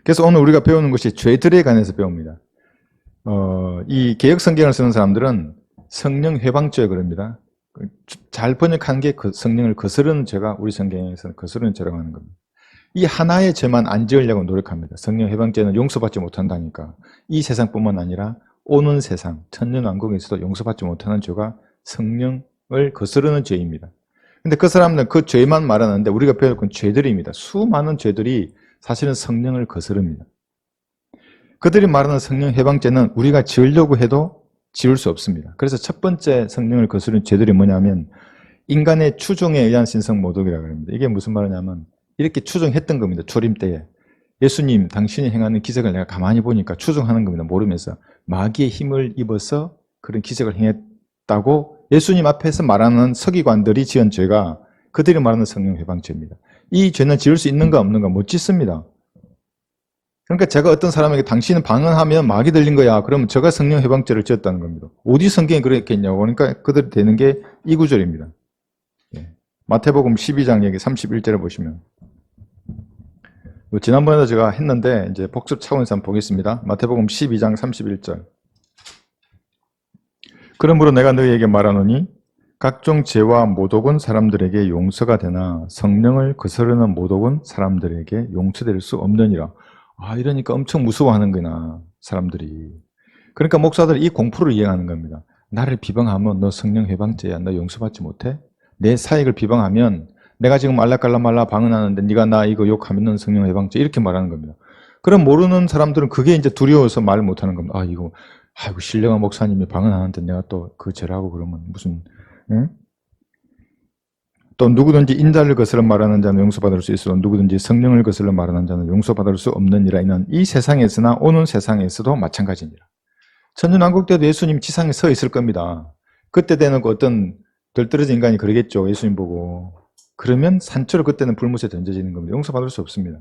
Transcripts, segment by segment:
그래서 오늘 우리가 배우는 것이 죄들에 관해서 배웁니다. 이 개역 성경을 쓰는 사람들은 성령 회방죄 그럽니다. 잘 번역한 게 성령을 거스르는 죄가 우리 성경에서는 거스르는 죄라고 하는 겁니다. 이 하나의 죄만 안 지으려고 노력합니다. 성령 회방죄는 용서받지 못한다니까. 이 세상뿐만 아니라 오는 세상, 천년왕국에서도 용서받지 못하는 죄가 성령을 거스르는 죄입니다. 근데 그 사람들은 그 죄만 말하는데 우리가 배울 건 죄들입니다. 수많은 죄들이 사실은 성령을 거스릅니다. 그들이 말하는 성령 해방죄는 우리가 지으려고 해도 지을 수 없습니다. 그래서 첫 번째 성령을 거스르는 죄들이 뭐냐면 인간의 추종에 의한 신성 모독이라고 합니다. 이게 무슨 말이냐면 이렇게 추종했던 겁니다. 초림 때에. 예수님 당신이 행하는 기적을 내가 가만히 보니까 추종하는 겁니다. 모르면서 마귀의 힘을 입어서 그런 기적을 행했다고 예수님 앞에서 말하는 서기관들이 지은 죄가 그들이 말하는 성령 해방죄입니다. 이 죄는 지을 수 있는가 없는가 못 짓습니다. 그러니까 제가 어떤 사람에게 당신은 방언하면 마귀 들린 거야. 그러면 제가 성령 해방죄를 지었다는 겁니다. 어디 성경에 그렇게 했냐고. 그러니까 그들이 되는 게 이 구절입니다. 마태복음 12장 얘기 31절에 보시면 지난번에도 제가 했는데 이제 복습 차원에서 한번 보겠습니다. 마태복음 12장 31절. 그러므로 내가 너희에게 말하노니 각종 죄와 모독은 사람들에게 용서가 되나 성령을 거스르는 모독은 사람들에게 용서될 수 없느니라. 이러니까 엄청 무서워하는구나 사람들이. 그러니까 목사들이 이 공포를 이해하는 겁니다. 나를 비방하면 너 성령 해방죄야. 너 용서받지 못해? 내 사익을 비방하면 내가 지금 알라깔라말라 방언하는데 네가 나 이거 욕하면 넌 성령 해방죄 이렇게 말하는 겁니다. 그럼 모르는 사람들은 그게 이제 두려워서 말을 못하는 겁니다. 아이고 신령한 목사님이 방언하는데 내가 또 그 죄라고 그러면 무슨 응? 또 누구든지 인자를 거스러 말하는 자는 용서받을 수 있어 누구든지 성령을 거스러 말하는 자는 용서받을 수 없느니라. 이는 이 세상에서나 오는 세상에서도 마찬가지니라. 천년왕국 때도 예수님 지상에 서 있을 겁니다. 그때 되는 어떤 덜 떨어진 인간이 그러겠죠. 예수님 보고. 그러면 산처로 그때는 불못에 던져지는 겁니다. 용서받을 수 없습니다.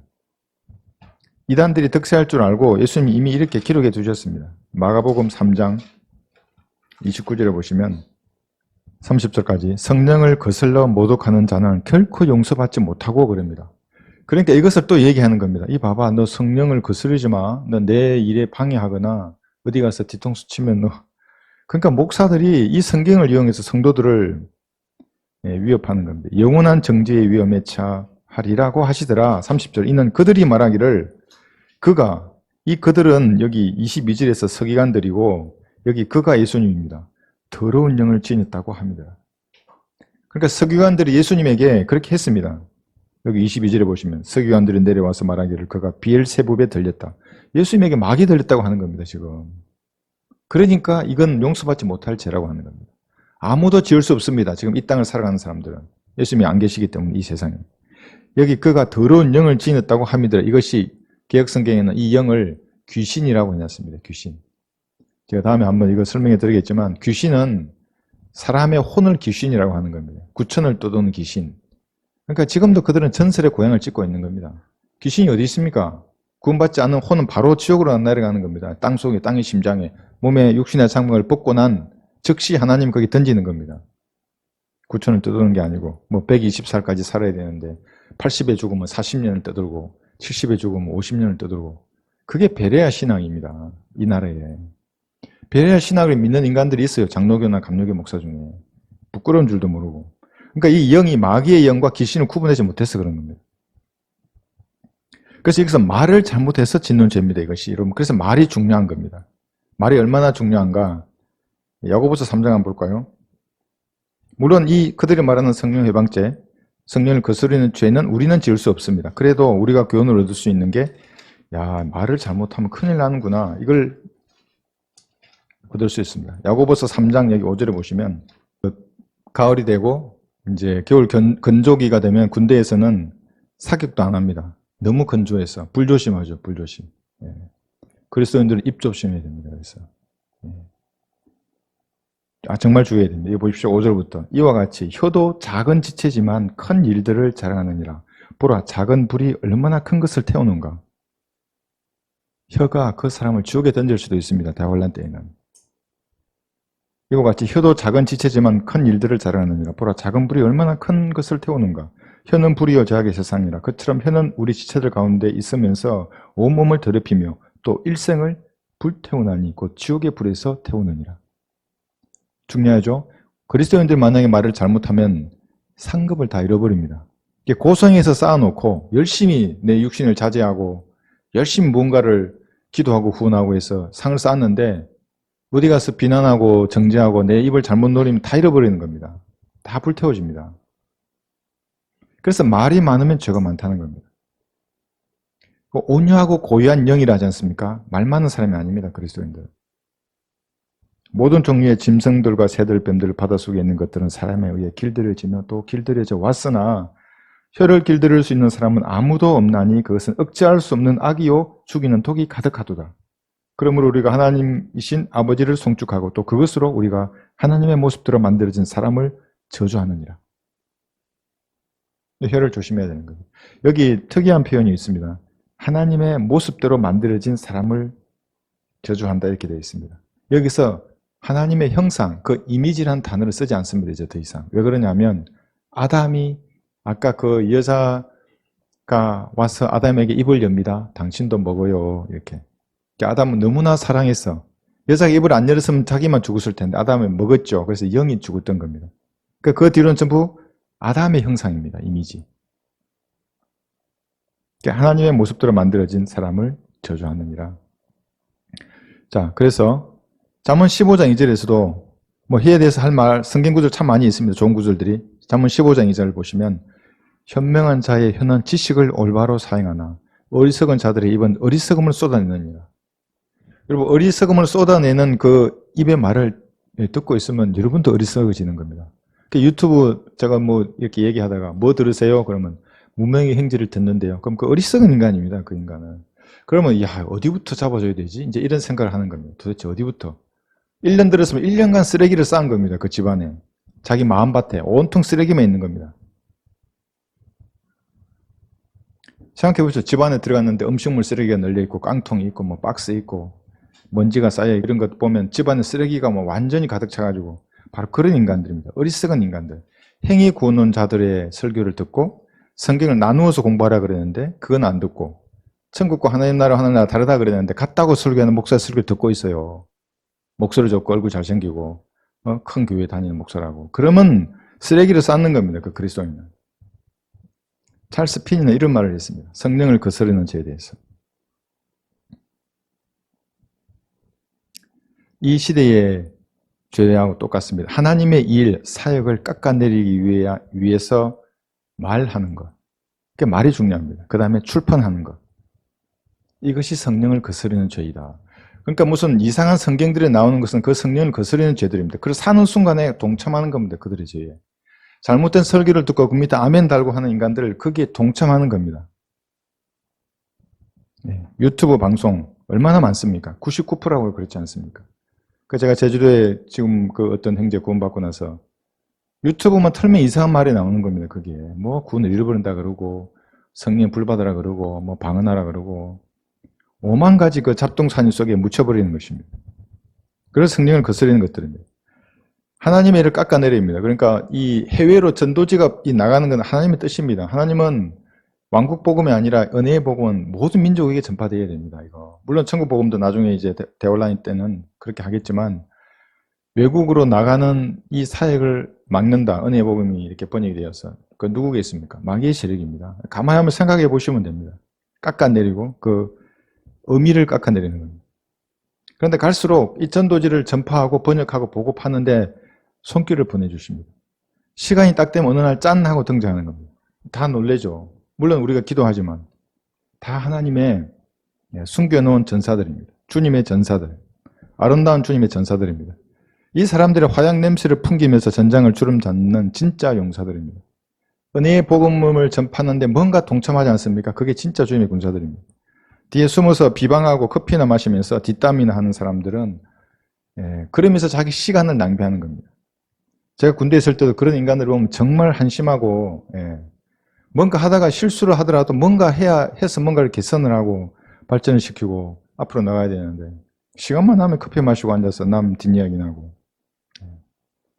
이단들이 득세할 줄 알고 예수님이 이미 이렇게 기록해 두셨습니다. 마가복음 3장 29절에 보시면 30절까지 성령을 거슬러 모독하는 자는 결코 용서받지 못하고 그럽니다. 그러니까 이것을 또 얘기하는 겁니다. 이 봐봐, 너 성령을 거스르지 마. 너 내 일에 방해하거나 어디 가서 뒤통수 치면 너. 그러니까 목사들이 이 성경을 이용해서 성도들을 위협하는 겁니다. 영원한 정죄의 위험에 처하리라고 하시더라. 30절. 이는 그들이 말하기를 그들은 여기 22절에서 서기관들이고 여기 그가 예수님입니다. 더러운 영을 지녔다고 합니다. 그러니까 서기관들이 예수님에게 그렇게 했습니다. 여기 22절에 보시면 서기관들이 내려와서 말하기를 그가 비엘세붑에 들렸다. 예수님에게 마귀 들렸다고 하는 겁니다. 지금. 그러니까 이건 용서받지 못할 죄라고 하는 겁니다. 아무도 지을 수 없습니다. 지금 이 땅을 살아가는 사람들은. 예수님이 안 계시기 때문에 이 세상에. 여기 그가 더러운 영을 지녔다고 합니다. 이것이 개역성경에는 이 영을 귀신이라고 해놨습니다. 귀신. 제가 다음에 한번 이거 설명해 드리겠지만 귀신은 사람의 혼을 귀신이라고 하는 겁니다. 구천을 떠도는 귀신. 그러니까 지금도 그들은 전설의 고향을 찍고 있는 겁니다. 귀신이 어디 있습니까? 구원받지 않은 혼은 바로 지옥으로 내려가는 겁니다. 땅속에, 땅의 심장에, 몸에 육신의 장막을 벗고 난 즉시 하나님 거기 던지는 겁니다. 구천을 떠도는 게 아니고 120살까지 살아야 되는데 80에 죽으면 40년을 떠들고 70에 죽으면 50년을 떠들고 그게 베레아 신앙입니다. 이 나라에. 베레아 신학을 믿는 인간들이 있어요. 장로교나 감로교 목사 중에. 부끄러운 줄도 모르고. 그러니까 이 영이 마귀의 영과 귀신을 구분하지 못해서 그런 겁니다. 그래서 여기서 말을 잘못해서 짓는 죄입니다. 이것이. 여러분, 그래서 말이 중요한 겁니다. 말이 얼마나 중요한가. 야고보서 3장 한번 볼까요? 물론 그들이 말하는 성령 해방죄, 성령을 거스르는 죄는 우리는 지을 수 없습니다. 그래도 우리가 교훈을 얻을 수 있는 게 말을 잘못하면 큰일 나는구나. 이걸 얻을 수 있습니다. 야고보서 3장 여기 5절에 보시면 가을이 되고 이제 겨울 건조기가 되면 군대에서는 사격도 안 합니다. 너무 건조해서 불조심하죠. 불조심. 그리스도인들은 입 조심해야 됩니다. 그래서 정말 주의해야 됩니다. 이거 보십시오. 5절부터 이와 같이 혀도 작은 지체지만 큰 일들을 자랑하느니라. 보라, 작은 불이 얼마나 큰 것을 태우는가. 혀가 그 사람을 지옥에 던질 수도 있습니다. 대환란 때에는. 이와 같이 혀도 작은 지체지만 큰 일들을 자랑하느니라. 보라, 작은 불이 얼마나 큰 것을 태우는가. 혀는 불이요 죄악의 세상이라. 그처럼 혀는 우리 지체들 가운데 있으면서 온몸을 더럽히며 또 일생을 불태우나니 곧 지옥의 불에서 태우느니라. 중요하죠? 그리스도인들 만약에 말을 잘못하면 상급을 다 잃어버립니다. 고성에서 쌓아놓고 열심히 내 육신을 자제하고 열심히 무언가를 기도하고 후원하고 해서 상을 쌓았는데 어디 가서 비난하고 정죄하고 내 입을 잘못 노리면 다 잃어버리는 겁니다. 다 불태워집니다. 그래서 말이 많으면 죄가 많다는 겁니다. 온유하고 고유한 영이라 하지 않습니까? 말 많은 사람이 아닙니다. 그리스도인들. 모든 종류의 짐승들과 새들, 뱀들, 바닷속에 있는 것들은 사람에 의해 길들여지며 또 길들여져 왔으나 혀를 길들일 수 있는 사람은 아무도 없나니 그것은 억제할 수 없는 악이요 죽이는 독이 가득하도다. 그러므로 우리가 하나님이신 아버지를 송축하고 또 그것으로 우리가 하나님의 모습대로 만들어진 사람을 저주하느니라. 혀를 조심해야 되는 거예요. 여기 특이한 표현이 있습니다. 하나님의 모습대로 만들어진 사람을 저주한다 이렇게 되어 있습니다. 여기서 하나님의 형상, 그 이미지라는 단어를 쓰지 않습니다. 이제 더 이상. 왜 그러냐면 아담이 아까 그 여자가 와서 아담에게 입을 엽니다. 당신도 먹어요. 이렇게. 아담은 너무나 사랑했어. 여자가 입을 안 열었으면 자기만 죽었을 텐데 아담은 먹었죠. 그래서 영이 죽었던 겁니다. 그 뒤로는 전부 아담의 형상입니다. 이미지. 하나님의 모습대로 만들어진 사람을 저주하느니라. 자, 그래서 잠언 15장 2절에서도 뭐 혀에 대해서 할 말, 성경 구절 참 많이 있습니다. 좋은 구절들이. 잠언 15장 2절을 보시면 현명한 자의 혀는 지식을 올바로 사용하나 어리석은 자들의 입은 어리석음을 쏟아내느니라. 여러분, 어리석음을 쏟아내는 그 입의 말을 듣고 있으면 여러분도 어리석어지는 겁니다. 유튜브 제가 뭐 이렇게 얘기하다가 뭐 들으세요? 그러면 무명의 행지를 듣는데요. 그럼 그 어리석은 인간입니다. 그 인간은. 그러면 야, 어디부터 잡아줘야 되지? 이제 이런 생각을 하는 겁니다. 도대체 어디부터? 1년 들었으면 1년간 쓰레기를 쌓은 겁니다. 그 집안에. 자기 마음밭에 온통 쓰레기만 있는 겁니다. 생각해보시죠. 집안에 들어갔는데 음식물 쓰레기가 널려있고 깡통이 있고 뭐 박스 있고 먼지가 쌓여 이런 것 보면 집안에 쓰레기가 뭐 완전히 가득 차가지고 바로 그런 인간들입니다. 어리석은 인간들. 행위 구원론 자들의 설교를 듣고 성경을 나누어서 공부하라 그랬는데 그건 안 듣고 천국과 하나님 나라 하나님 나라 다르다 그랬는데 같다고 설교하는 목사 설교를 듣고 있어요. 목소리 좋고 얼굴 잘생기고 큰 교회 다니는 목사라고. 그러면 쓰레기를 쌓는 겁니다. 그 그리스도인은. 찰스 핀이는 이런 말을 했습니다. 성령을 거스르는 죄에 대해서. 이 시대의 죄하고 똑같습니다. 하나님의 일, 사역을 깎아내리기 위해서 말하는 것. 그게 말이 중요합니다. 그 다음에 출판하는 것. 이것이 성령을 거스르는 죄이다. 그러니까 무슨 이상한 성경들에 나오는 것은 그 성령을 거스르는 죄들입니다. 그래서 사는 순간에 동참하는 겁니다. 그들의 죄에. 잘못된 설교를 듣고 그 밑에 아멘 달고 하는 인간들을 거기에 동참하는 겁니다. 네. 유튜브 방송 얼마나 많습니까? 99%라고 그렇지 않습니까? 제가 제주도에 지금 그 어떤 형제 구원받고 나서 유튜브만 틀면 이상한 말이 나오는 겁니다. 거기에 뭐 구원을 잃어버린다 그러고 성령 불받으라 그러고 뭐 방언하라 그러고 5만 가지 그 잡동사니 속에 묻혀버리는 것입니다. 그래서 성령을 거스르는 것들입니다. 하나님의 일을 깎아내립니다. 그러니까 이 해외로 전도지가 나가는 건 하나님의 뜻입니다. 하나님은 왕국 복음이 아니라 은혜의 복음은 모든 민족에게 전파되어야 됩니다. 이거 물론 천국 복음도 나중에 이제 대혼란 때는 그렇게 하겠지만 외국으로 나가는 이 사역을 막는다. 은혜의 복음이 이렇게 번역이 되어서 그 누구겠습니까? 마귀의 세력입니다. 가만히 한번 생각해 보시면 됩니다. 깎아내리고 그 의미를 깎아내리는 겁니다. 그런데 갈수록 이 전도지를 전파하고 번역하고 보고파는데 손길을 보내주십니다. 시간이 딱 되면 어느 날 짠 하고 등장하는 겁니다. 다 놀래죠. 물론 우리가 기도하지만 다 하나님의 숨겨놓은 전사들입니다. 주님의 전사들. 아름다운 주님의 전사들입니다. 이 사람들의 화약 냄새를 풍기면서 전장을 주름 잡는 진짜 용사들입니다. 은혜의 복음을 전파하는데 뭔가 동참하지 않습니까? 그게 진짜 주님의 군사들입니다. 뒤에 숨어서 비방하고 커피나 마시면서 뒷담이나 하는 사람들은 그러면서 자기 시간을 낭비하는 겁니다. 제가 군대에 있을 때도 그런 인간들을 보면 정말 한심하고 뭔가 하다가 실수를 하더라도 뭔가 해서 뭔가를 개선을 하고 발전을 시키고 앞으로 나가야 되는데 시간만 나면 커피 마시고 앉아서 남 뒷이야기나 하고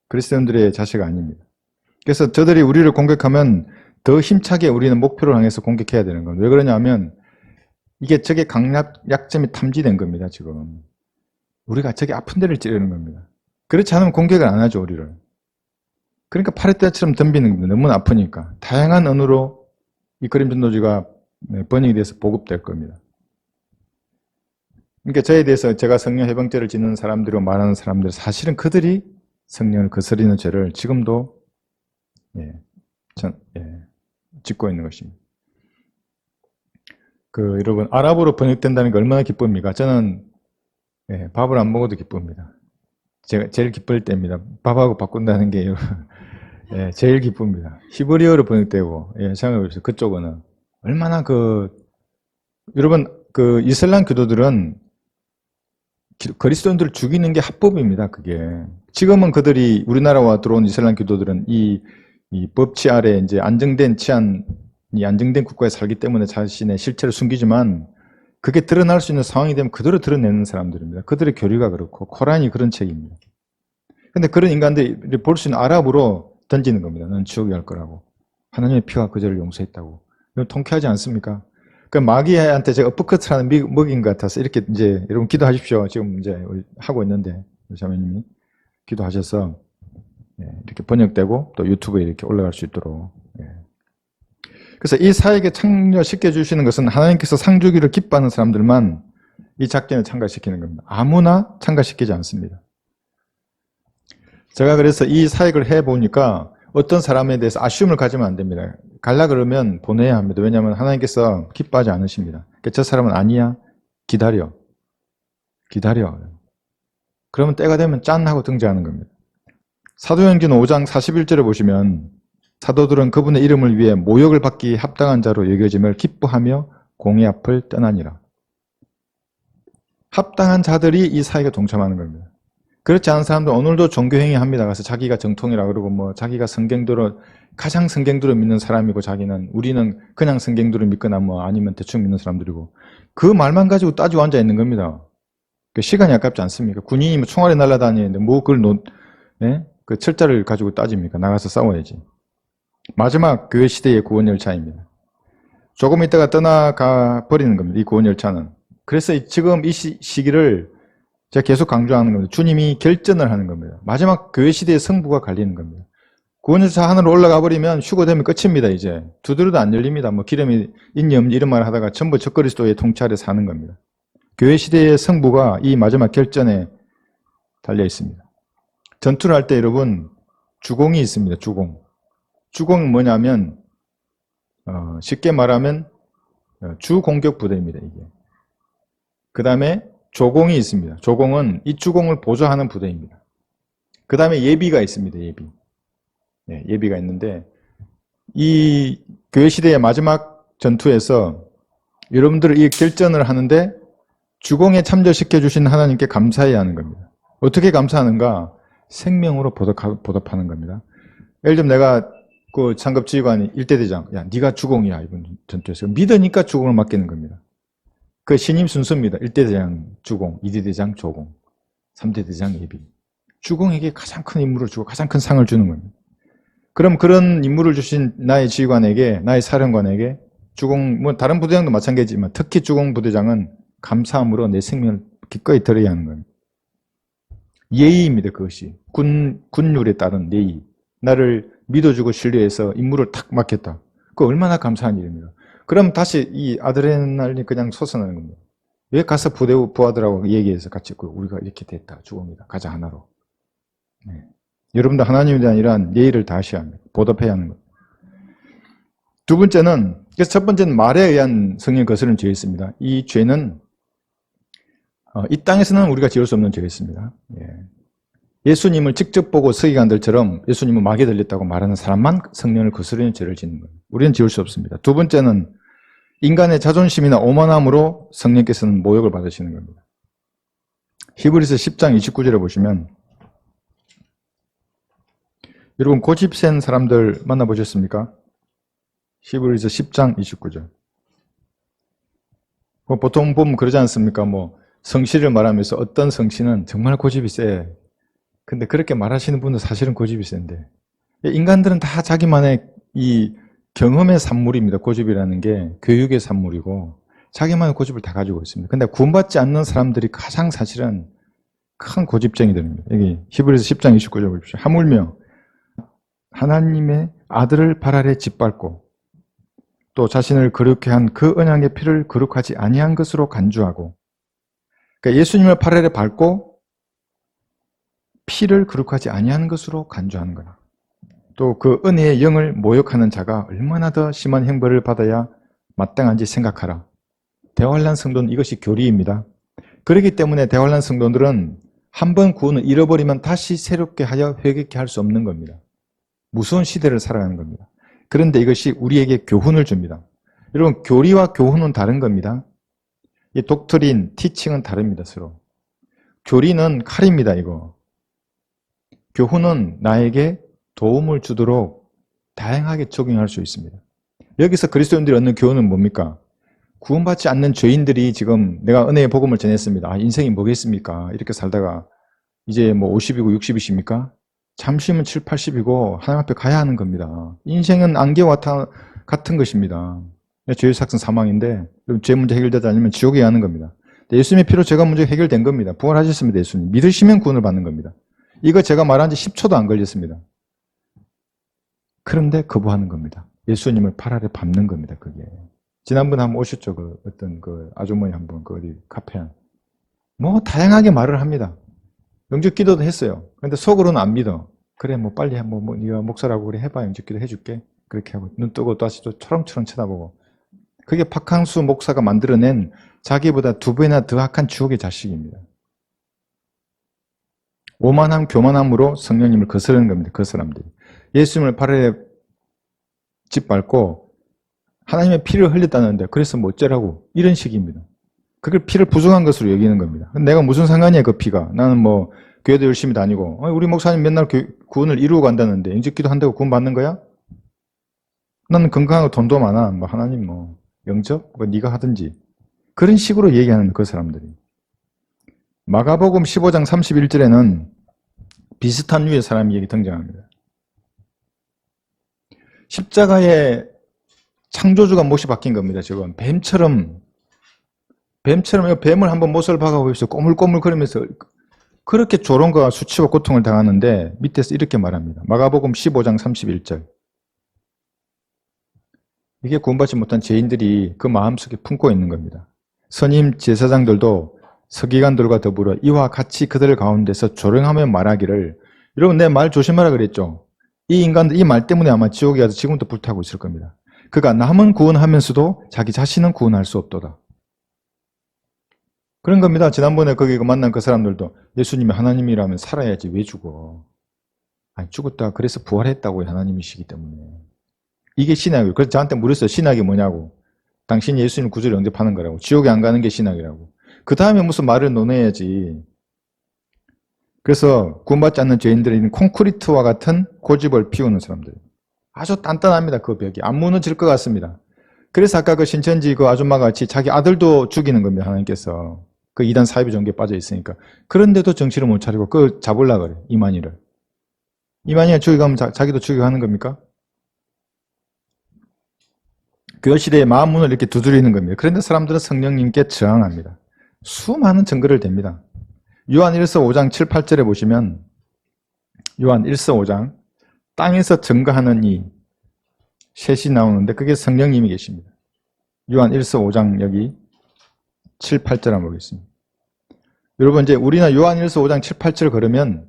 그리스도인들의 자세가 아닙니다. 그래서 저들이 우리를 공격하면 더 힘차게 우리는 목표를 향해서 공격해야 되는 겁니다. 왜 그러냐면 이게 적의 약점이 탐지된 겁니다. 지금 우리가 적의 아픈 데를 찌르는 겁니다. 그렇지 않으면 공격을 안 하죠, 우리를. 그러니까 파레트처럼 덤비는 겁니다. 너무 아프니까. 다양한 언어로 이 그림 전도지가 번역이 돼서 보급될 겁니다. 그러니까 저에 대해서 제가 성령 해방죄를 짓는 사람들이고 말하는 사람들, 사실은 그들이 성령을 거스리는 죄를 지금도 짓고 있는 것입니다. 여러분, 아랍어로 번역된다는 게 얼마나 기쁩니까? 저는 밥을 안 먹어도 기쁩니다. 제가 제일 기쁠 때입니다. 밥하고 바꾼다는 게 제일 기쁩니다. 히브리어로 번역되고, 생각해보세요. 그쪽은 얼마나 여러분, 이슬람 교도들은 그리스도인들을 죽이는 게 합법입니다. 그게 지금은 그들이 우리나라와 들어온 이슬람 교도들은 이 법치 아래 이제 안정된 치안이 안정된 국가에 살기 때문에 자신의 실체를 숨기지만 그게 드러날 수 있는 상황이 되면 그대로 드러내는 사람들입니다. 그들의 교리가 그렇고 코란이 그런 책입니다. 근데 그런 인간들이 볼 수 있는 아랍으로 던지는 겁니다. 넌 지옥에 갈 거라고. 하나님의 피가 그들을 용서했다고. 이건 통쾌하지 않습니까? 마귀한테 제가 어퍼커트라는 먹인 것 같아서 이렇게 이제 여러분 기도하십시오. 지금 이제 하고 있는데 우리 자매님이 기도하셔서 이렇게 번역되고 또 유튜브에 이렇게 올라갈 수 있도록. 그래서 이 사역에 참여시켜 주시는 것은 하나님께서 상 주기를 기뻐하는 사람들만 이 작전에 참가시키는 겁니다. 아무나 참가시키지 않습니다. 제가 그래서 이 사역을 해보니까 어떤 사람에 대해서 아쉬움을 가지면 안 됩니다. 갈라 그러면 보내야 합니다. 왜냐하면 하나님께서 기뻐하지 않으십니다. 그러니까 저 사람은 아니야. 기다려. 그러면 때가 되면 짠 하고 등장하는 겁니다. 사도행전 5장 41절에 보시면 사도들은 그분의 이름을 위해 모욕을 받기 합당한 자로 여겨짐을 기뻐하며 공의 앞을 떠나니라. 합당한 자들이 이 사역에 동참하는 겁니다. 그렇지 않은 사람들은 오늘도 종교행위 합니다. 가서 자기가 정통이라 그러고 자기가 성경대로 가장 성경대로 믿는 사람이고 우리는 그냥 성경대로 믿거나 아니면 대충 믿는 사람들이고 그 말만 가지고 따지고 앉아 있는 겁니다. 시간이 아깝지 않습니까? 군인이 총알이 날아다니는데 그 철자를 가지고 따집니까? 나가서 싸워야지. 마지막 교회 시대의 구원열차입니다. 조금 있다가 떠나가 버리는 겁니다. 이 구원열차는. 그래서 지금 이 시기를 제가 계속 강조하는 겁니다. 주님이 결전을 하는 겁니다. 마지막 교회 시대의 성부가 갈리는 겁니다. 구원열차 하늘로 올라가 버리면 휴거되면 끝입니다. 이제 두드려도 안 열립니다. 기름이 있니 없니 이런 말 하다가 전부 적그리스도의 통찰에 사는 겁니다. 교회 시대의 성부가 이 마지막 결전에 달려 있습니다. 전투를 할 때 여러분 주공이 있습니다. 주공은 뭐냐면 쉽게 말하면 주공격 부대입니다. 이게. 그 다음에 조공이 있습니다. 조공은 이 주공을 보조하는 부대입니다. 그 다음에 예비가 있습니다. 예비가 있는데 이 교회 시대의 마지막 전투에서 여러분들을 이 결전을 하는데 주공에 참여시켜 주신 하나님께 감사해야 하는 겁니다. 어떻게 감사하는가? 생명으로 보답하는 겁니다. 예를 들면 내가 그 상급지휘관이 일대대장, 야 네가 주공이야 이번 전투에서 믿으니까 주공을 맡기는 겁니다. 그 신임 순서입니다. 1대대장 주공, 2대대장 조공, 3대대장 예비. 주공에게 가장 큰 임무를 주고 가장 큰 상을 주는 겁니다. 그럼 그런 임무를 주신 나의 지휘관에게, 나의 사령관에게 주공, 다른 부대장도 마찬가지지만 특히 주공 부대장은 감사함으로 내 생명을 기꺼이 드려야 하는 겁니다. 예의입니다. 그것이. 군율에 따른 예의. 나를 믿어주고 신뢰해서 임무를 탁 맡겼다. 그거 얼마나 감사한 일입니다. 그럼 다시 이 아드레날린이 그냥 솟아나는 겁니다. 왜 가서 부하들하고 얘기해서 같이 우리가 이렇게 됐다. 주공이다. 가자 하나로. 여러분도 하나님에 대한 이러한 예의를 다하셔야 합니다. 보답해야 하는 것. 두 번째는, 그래서 첫 번째는 말에 의한 성령 거스름 죄였습니다. 이 죄는 이 땅에서는 우리가 지을 수 없는 죄였습니다. 예수님을 직접 보고 서기관들처럼 예수님은 마귀에 들렸다고 말하는 사람만 성령을 거스르는 죄를 짓는 거예요. 우리는 지을 수 없습니다. 두 번째는 인간의 자존심이나 오만함으로 성령께서는 모욕을 받으시는 겁니다. 히브리서 10장 29절에 보시면 여러분 고집센 사람들 만나보셨습니까? 히브리서 10장 29절. 보통 보면 그러지 않습니까? 성실을 말하면서 어떤 성씨는 정말 고집이 세. 근데 그렇게 말하시는 분은 사실은 고집이 센데 인간들은 다 자기만의 이 경험의 산물입니다. 고집이라는 게 교육의 산물이고 자기만의 고집을 다 가지고 있습니다. 근데 구원받지 않는 사람들이 가장 사실은 큰 고집쟁이들입니다. 여기 히브리서 10장 29절 보십시오. 하물며 하나님의 아들을 발 아래 짓밟고 또 자신을 거룩케 한 그 언약의 피를 거룩하지 아니한 것으로 간주하고, 그러니까 예수님을 발 아래 밟고 피를 거룩하지 아니한 것으로 간주하는 거야. 또 그 은혜의 영을 모욕하는 자가 얼마나 더 심한 형벌을 받아야 마땅한지 생각하라. 대환란 성도는 이것이 교리입니다. 그렇기 때문에 대환란 성도들은 한 번 구원을 잃어버리면 다시 새롭게 하여 회개케 할 수 없는 겁니다. 무서운 시대를 살아가는 겁니다. 그런데 이것이 우리에게 교훈을 줍니다. 여러분, 교리와 교훈은 다른 겁니다. 이 독트린, 티칭은 다릅니다, 서로. 교리는 칼입니다, 이거. 교훈은 나에게 도움을 주도록 다양하게 적용할 수 있습니다. 여기서 그리스도인들이 얻는 교훈은 뭡니까? 구원받지 않는 죄인들이 지금 내가 은혜의 복음을 전했습니다. 아, 인생이 뭐겠습니까? 이렇게 살다가 이제 뭐 50이고 60이십니까? 잠시면 7, 80이고 하나님 앞에 가야 하는 겁니다. 인생은 안개와 같은 것입니다. 죄의 삭은 사망인데 죄 문제 해결되지 않으면 지옥에 가는 겁니다. 예수님의 피로 죄가 문제 해결된 겁니다. 부활하셨습니다. 예수님. 믿으시면 구원을 받는 겁니다. 이거 제가 말한 지 10초도 안 걸렸습니다. 그런데 거부하는 겁니다. 예수님을 팔 아래 밟는 겁니다. 그게. 지난번에 한번 오셨죠? 그 어떤 그 아주머니 한번 그 어디 카페 뭐 다양하게 말을 합니다. 영접 기도도 했어요. 근데 속으로는 안 믿어. 그래 뭐 빨리 한번 뭐 네가 목사라고 그래 해봐. 영접 기도 해줄게. 그렇게 하고 눈 뜨고 다시 또 초롱초롱 쳐다보고. 그게 박항수 목사가 만들어낸 자기보다 2배나 더 악한 지옥의 자식입니다. 오만함, 교만함으로 성령님을 거스르는 겁니다. 그 사람들이. 예수님을 발에 짓밟고 하나님의 피를 흘렸다는데 그래서 뭐 어쩌라고 이런 식입니다. 그걸 피를 부정한 것으로 여기는 겁니다. 내가 무슨 상관이야 그 피가. 나는 뭐 교회도 열심히 다니고 우리 목사님 맨날 구원을 이루고 간다는데 영접기도 한다고 구원 받는 거야? 나는 건강하고 돈도 많아. 뭐 하나님 뭐 영접? 뭐 네가 하든지. 그런 식으로 얘기하는 그 사람들이. 마가복음 15장 31절에는 비슷한 류의 사람이 여기 등장합니다. 십자가에 창조주가 못이 박힌 겁니다. 지금 뱀처럼 뱀을 한번 못을 박아보십시오. 꼬물꼬물거리면서 그렇게 조롱과 수치와 고통을 당하는데 밑에서 이렇게 말합니다. 마가복음 15장 31절. 이게 구원받지 못한 죄인들이 그 마음속에 품고 있는 겁니다. 선임 제사장들도 서기관들과 더불어 이와 같이 그들 가운데서 조롱하며 말하기를, 여러분 내 말 조심하라 그랬죠. 이 인간들 이 말 때문에 아마 지옥에 가서 지금도 불타고 있을 겁니다. 그가 남은 구원하면서도 자기 자신은 구원할 수 없도다. 그런 겁니다. 지난번에 거기 만난 그 사람들도 예수님이 하나님이라면 살아야지 왜 죽어? 아니 죽었다 그래서 부활했다고 하나님이시기 때문에. 이게 신학이에요. 그래서 저한테 물었어요. 신학이 뭐냐고. 당신이 예수님 구주를 영접하는 거라고. 지옥에 안 가는 게 신학이라고. 그 다음에 무슨 말을 논해야지. 그래서 구원받지 않는 죄인들은 콘크리트와 같은 고집을 피우는 사람들. 아주 단단합니다. 그 벽이. 안 무너질 것 같습니다. 그래서 아까 그 신천지 그 아줌마가 같이 자기 아들도 죽이는 겁니다. 하나님께서. 그 이단 사이비 종교에 빠져 있으니까. 그런데도 정신을 못 차리고 그걸 잡으려고 그래. 이만희를. 이만희가 죽여가면 자기도 죽여가는 겁니까? 교시대의 마음문을 이렇게 두드리는 겁니다. 그런데 사람들은 성령님께 저항합니다. 수많은 증거를 댑니다. 요한 1서 5장 7, 8절에 보시면 요한 1서 5장 땅에서 증거하는 이 셋이 나오는데 그게 성령님이 계십니다. 요한 1서 5장 여기 7, 8절 한번 보겠습니다. 여러분 이제 우리나 요한 1서 5장 7, 8절을 걸으면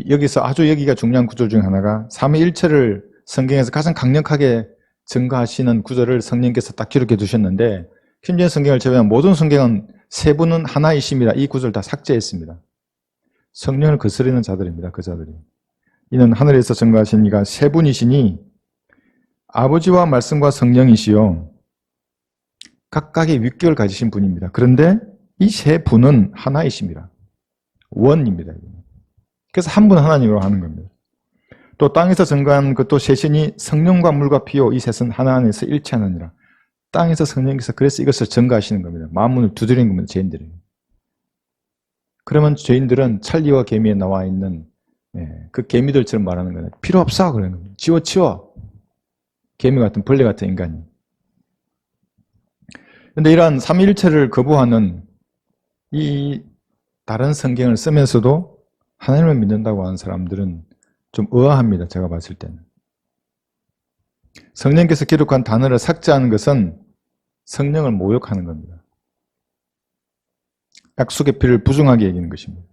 여기서 아주 여기가 중요한 구절 중 하나가 삼위일체를 성경에서 가장 강력하게 증거하시는 구절을 성령께서 딱 기록해 두셨는데 신약 성경을 제외한 모든 성경은 세 분은 하나이심이라 이 구절 다 삭제했습니다. 성령을 거스르는 자들입니다. 그 자들이. 이는 하늘에서 증거하신 이가 세 분이시니 아버지와 말씀과 성령이시요 각각의 윗격을 가지신 분입니다. 그런데 이 세 분은 하나이십니다. 원입니다. 그래서 한 분 하나님으로 하는 겁니다. 또 땅에서 증거한 그또 셋이니 성령과 물과 피요 이 셋은 하나 안에서 일치하느니라. 땅에서 성령께서 그래서 이것을 증거하시는 겁니다. 마음문을 두드리는 겁니다. 죄인들이. 그러면 죄인들은 찰리와 개미에 나와 있는 그 개미들처럼 말하는 거예요. 필요 없어 그러는 겁니다. 치워. 개미 같은 벌레 같은 인간이. 근데 이러한 삼위일체를 거부하는 이 다른 성경을 쓰면서도 하나님을 믿는다고 하는 사람들은 좀 의아합니다. 제가 봤을 때는. 성령께서 기록한 단어를 삭제하는 것은 성령을 모욕하는 겁니다. 약속의 피를 부정하게 여기는 것입니다.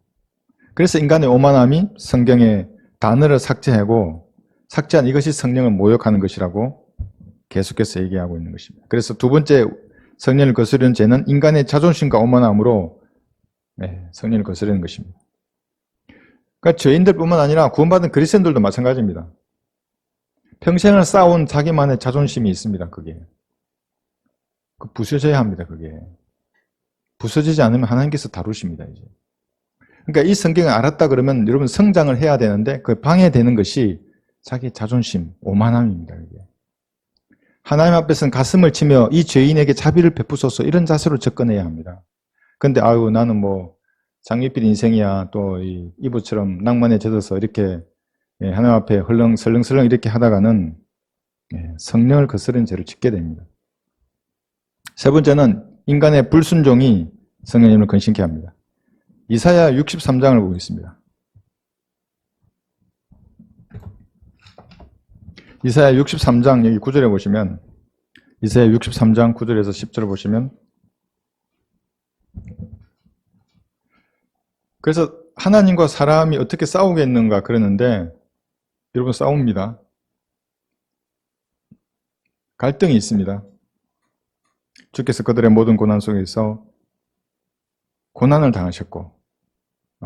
그래서 인간의 오만함이 성경의 단어를 삭제하고 삭제한 이것이 성령을 모욕하는 것이라고 계속해서 얘기하고 있는 것입니다. 그래서 두 번째 성령을 거스르는 죄는 인간의 자존심과 오만함으로 성령을 거스르는 것입니다. 그러니까 죄인들뿐만 아니라 구원받은 그리스도인들도 마찬가지입니다. 평생을 쌓아온 자기만의 자존심이 있습니다. 그게 부서져야 합니다. 그게 부서지지 않으면 하나님께서 다루십니다. 이제. 그러니까 이 성경을 알았다 그러면 여러분 성장을 해야 되는데 그 방해되는 것이 자기 자존심, 오만함입니다. 이게. 하나님 앞에서는 가슴을 치며 이 죄인에게 자비를 베푸소서 이런 자세로 접근해야 합니다. 근데 아유 나는 뭐 장밋빛 인생이야 또 이브처럼 낭만에 젖어서 이렇게 하나님 앞에 설렁설렁 이렇게 하다가는 성령을 거스르는 죄를 짓게 됩니다. 세 번째는 인간의 불순종이 성령님을 근심케 합니다. 이사야 63장을 보겠습니다. 이사야 63장 여기 9절에 보시면 이사야 63장 9절에서 10절을 보시면 그래서 하나님과 사람이 어떻게 싸우겠는가 그러는데 여러분 싸웁니다. 갈등이 있습니다. 주께서 그들의 모든 고난 속에서 고난을 당하셨고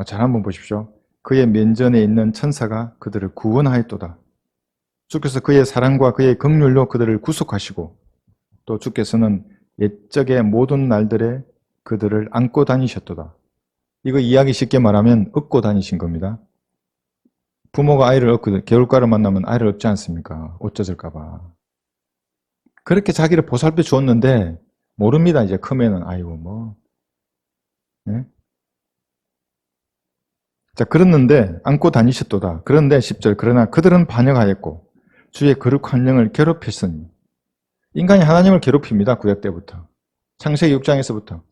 잘 한번 보십시오. 그의 면전에 있는 천사가 그들을 구원하였도다. 주께서 그의 사랑과 그의 긍휼로 그들을 구속하시고 또 주께서는 옛적의 모든 날들에 그들을 안고 다니셨도다. 이거 이야기 쉽게 말하면 업고 다니신 겁니다. 부모가 아이를 업고 개울가를 만나면 아이를 업지 않습니까? 옷 젖을까 봐. 그렇게 자기를 보살펴 주었는데 모릅니다. 이제 크면은 아이고 뭐. 네? 자 그랬는데 안고 다니셨도다. 그런데 10절 그러나 그들은 반역하였고 주의 거룩한 영을 괴롭혔으니 인간이 하나님을 괴롭힙니다. 구약 때부터. 창세기 6장에서부터.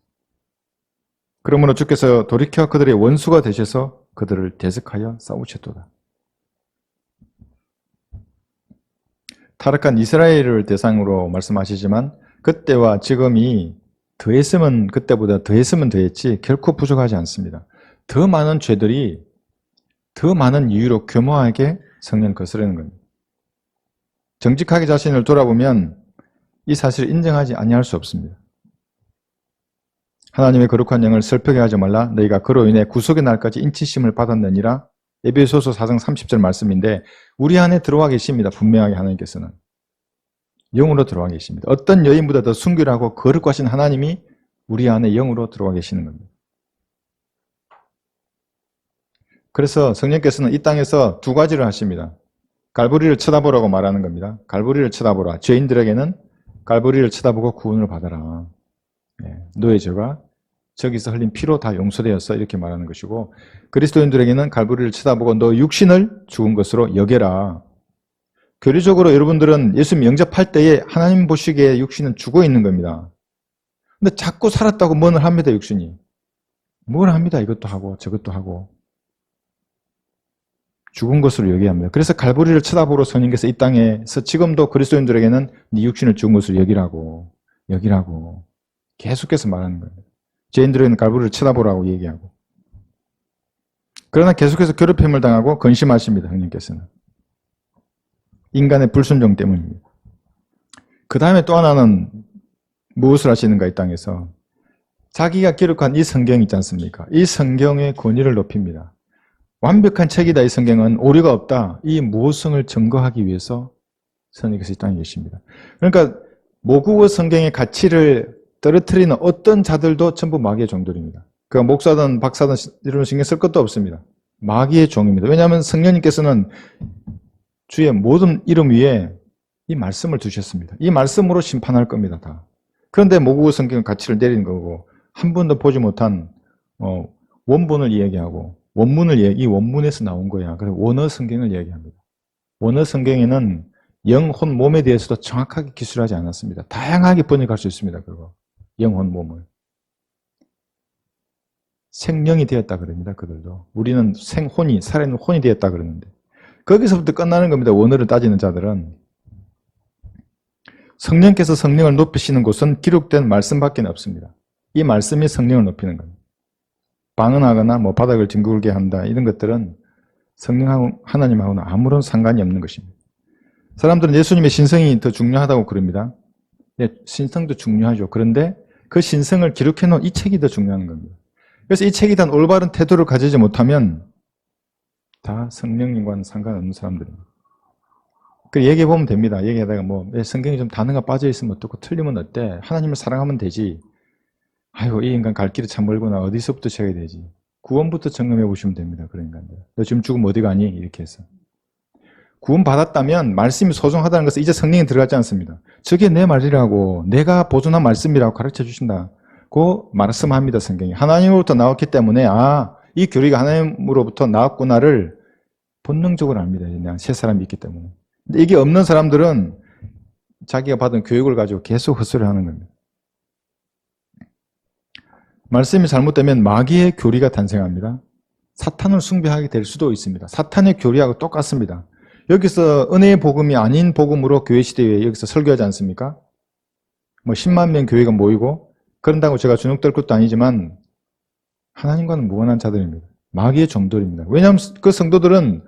그러므로 주께서 돌이켜 그들의 원수가 되셔서 그들을 대적하여 싸우셨도다. 타락한 이스라엘을 대상으로 말씀하시지만 그때와 지금이 더했으면 그때보다 더했으면 더했지 결코 부족하지 않습니다. 더 많은 죄들이 더 많은 이유로 교묘하게 성령을 거스르는 겁니다. 정직하게 자신을 돌아보면 이 사실을 인정하지 아니할 수 없습니다. 하나님의 거룩한 영을 슬프게 하지 말라. 너희가 그로 인해 구속의 날까지 인치심을 받았느니라. 에베소서 4장 30절 말씀인데 우리 안에 들어와 계십니다. 분명하게 하나님께서는. 영으로 들어와 계십니다. 어떤 여인보다 더 순결하고 거룩하신 하나님이 우리 안에 영으로 들어와 계시는 겁니다. 그래서 성령께서는 이 땅에서 두 가지를 하십니다. 갈보리를 쳐다보라고 말하는 겁니다. 갈보리를 쳐다보라. 죄인들에게는 갈보리를 쳐다보고 구원을 받아라. 너의 죄가 저기서 흘린 피로 다 용서되었어 이렇게 말하는 것이고 그리스도인들에게는 갈보리를 쳐다보고 너 육신을 죽은 것으로 여겨라. 교리적으로 여러분들은 예수님 영접할 때에 하나님 보시기에 육신은 죽어 있는 겁니다. 근데 자꾸 살았다고 뭔을 합니다. 육신이. 뭘 합니다. 이것도 하고 저것도 하고. 죽은 것으로 여겨야 합니다. 그래서 갈보리를 쳐다보러 성령께서 이 땅에서 지금도 그리스도인들에게는 네 육신을 죽은 것으로 여기라고 계속해서 말하는 거예요. 죄인들에게는 갈보리를 쳐다보라고 얘기하고. 그러나 계속해서 괴롭힘을 당하고 근심하십니다. 성령께서는. 인간의 불순종 때문입니다. 그 다음에 또 하나는 무엇을 하시는가 이 땅에서 자기가 기록한 이 성경 있지 않습니까? 이 성경의 권위를 높입니다. 완벽한 책이다 이 성경은 오류가 없다. 이 모성을 증거하기 위해서 성령께서 이 땅에 계십니다. 그러니까 모국어 성경의 가치를 떨어뜨리는 어떤 자들도 전부 마귀의 종들입니다. 그 목사든 박사든 이런 신경 쓸 것도 없습니다. 마귀의 종입니다. 왜냐하면 성령님께서는 주의 모든 이름 위에 이 말씀을 두셨습니다. 이 말씀으로 심판할 겁니다. 다. 그런데 모국어 성경 가치를 내리는 거고 한 번도 보지 못한 원본을 이야기하고 이 원문에서 나온 거야. 그래서 원어 성경을 이야기합니다. 원어 성경에는 영, 혼, 몸에 대해서도 정확하게 기술하지 않았습니다. 다양하게 번역할 수 있습니다. 그거 영, 혼, 몸을. 생령이 되었다 그럽니다. 그들도. 우리는 생혼이, 살아있는 혼이 되었다 그러는데 거기서부터 끝나는 겁니다. 원어를 따지는 자들은. 성령께서 성령을 높이시는 곳은 기록된 말씀밖에 없습니다. 이 말씀이 성령을 높이는 겁니다. 방언하거나 뭐 바닥을 뒹굴게 한다 이런 것들은 성령하고 하나님하고는 아무런 상관이 없는 것입니다. 사람들은 예수님의 신성이 더 중요하다고 그럽니다. 네, 신성도 중요하죠. 그런데 그 신성을 기록해 놓은 이 책이 더 중요한 겁니다. 그래서 이 책에 대한 올바른 태도를 가지지 못하면 다 성령님과는 상관없는 사람들입니다. 그 얘기해 보면 됩니다. 얘기하다가 뭐 성경이 좀 단어가 빠져 있으면 어떻고 틀리면 어때? 하나님을 사랑하면 되지. 아이고 이 인간 갈 길이 참 멀구나. 어디서부터 쳐야 되지? 구원부터 점검해 보시면 됩니다. 그런 인간들. 너 지금 죽으면 어디 가니? 이렇게 해서. 구원 받았다면 말씀이 소중하다는 것은 이제 성령이 들어가지 않습니다. 저게 내 말이라고 내가 보존한 말씀이라고 가르쳐 주신다고 말씀합니다. 성경이. 하나님으로부터 나왔기 때문에 이 교리가 하나님으로부터 나왔구나를 본능적으로 압니다. 그냥 새 사람이 있기 때문에. 근데 이게 없는 사람들은 자기가 받은 교육을 가지고 계속 헛소리를 하는 겁니다. 말씀이 잘못되면 마귀의 교리가 탄생합니다. 사탄을 숭배하게 될 수도 있습니다. 사탄의 교리하고 똑같습니다. 여기서 은혜의 복음이 아닌 복음으로 교회 시대에 여기서 설교하지 않습니까? 뭐 10만 명 교회가 모이고 그런다고 제가 주눅들 것도 아니지만 하나님과는 무관한 자들입니다. 마귀의 종들입니다. 왜냐하면 그 성도들은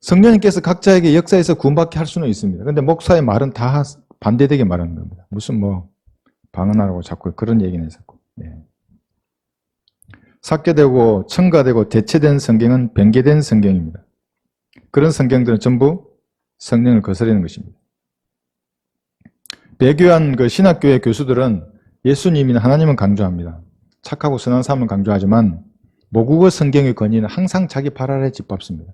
성령님께서 각자에게 역사에서 구원받게 할 수는 있습니다. 그런데 목사의 말은 다 반대되게 말하는 겁니다. 무슨 뭐 방언하라고 자꾸 그런 얘기는 자꾸. 네. 삭제되고 첨가되고 대체된 성경은 변개된 성경입니다. 그런 성경들은 전부 성령을 거스르는 것입니다. 배교한 그 신학교의 교수들은 예수님이나 하나님은 강조합니다. 착하고 선한 삶을 강조하지만 모국어 성경의 권위는 항상 자기 발 아래 짓밟습니다.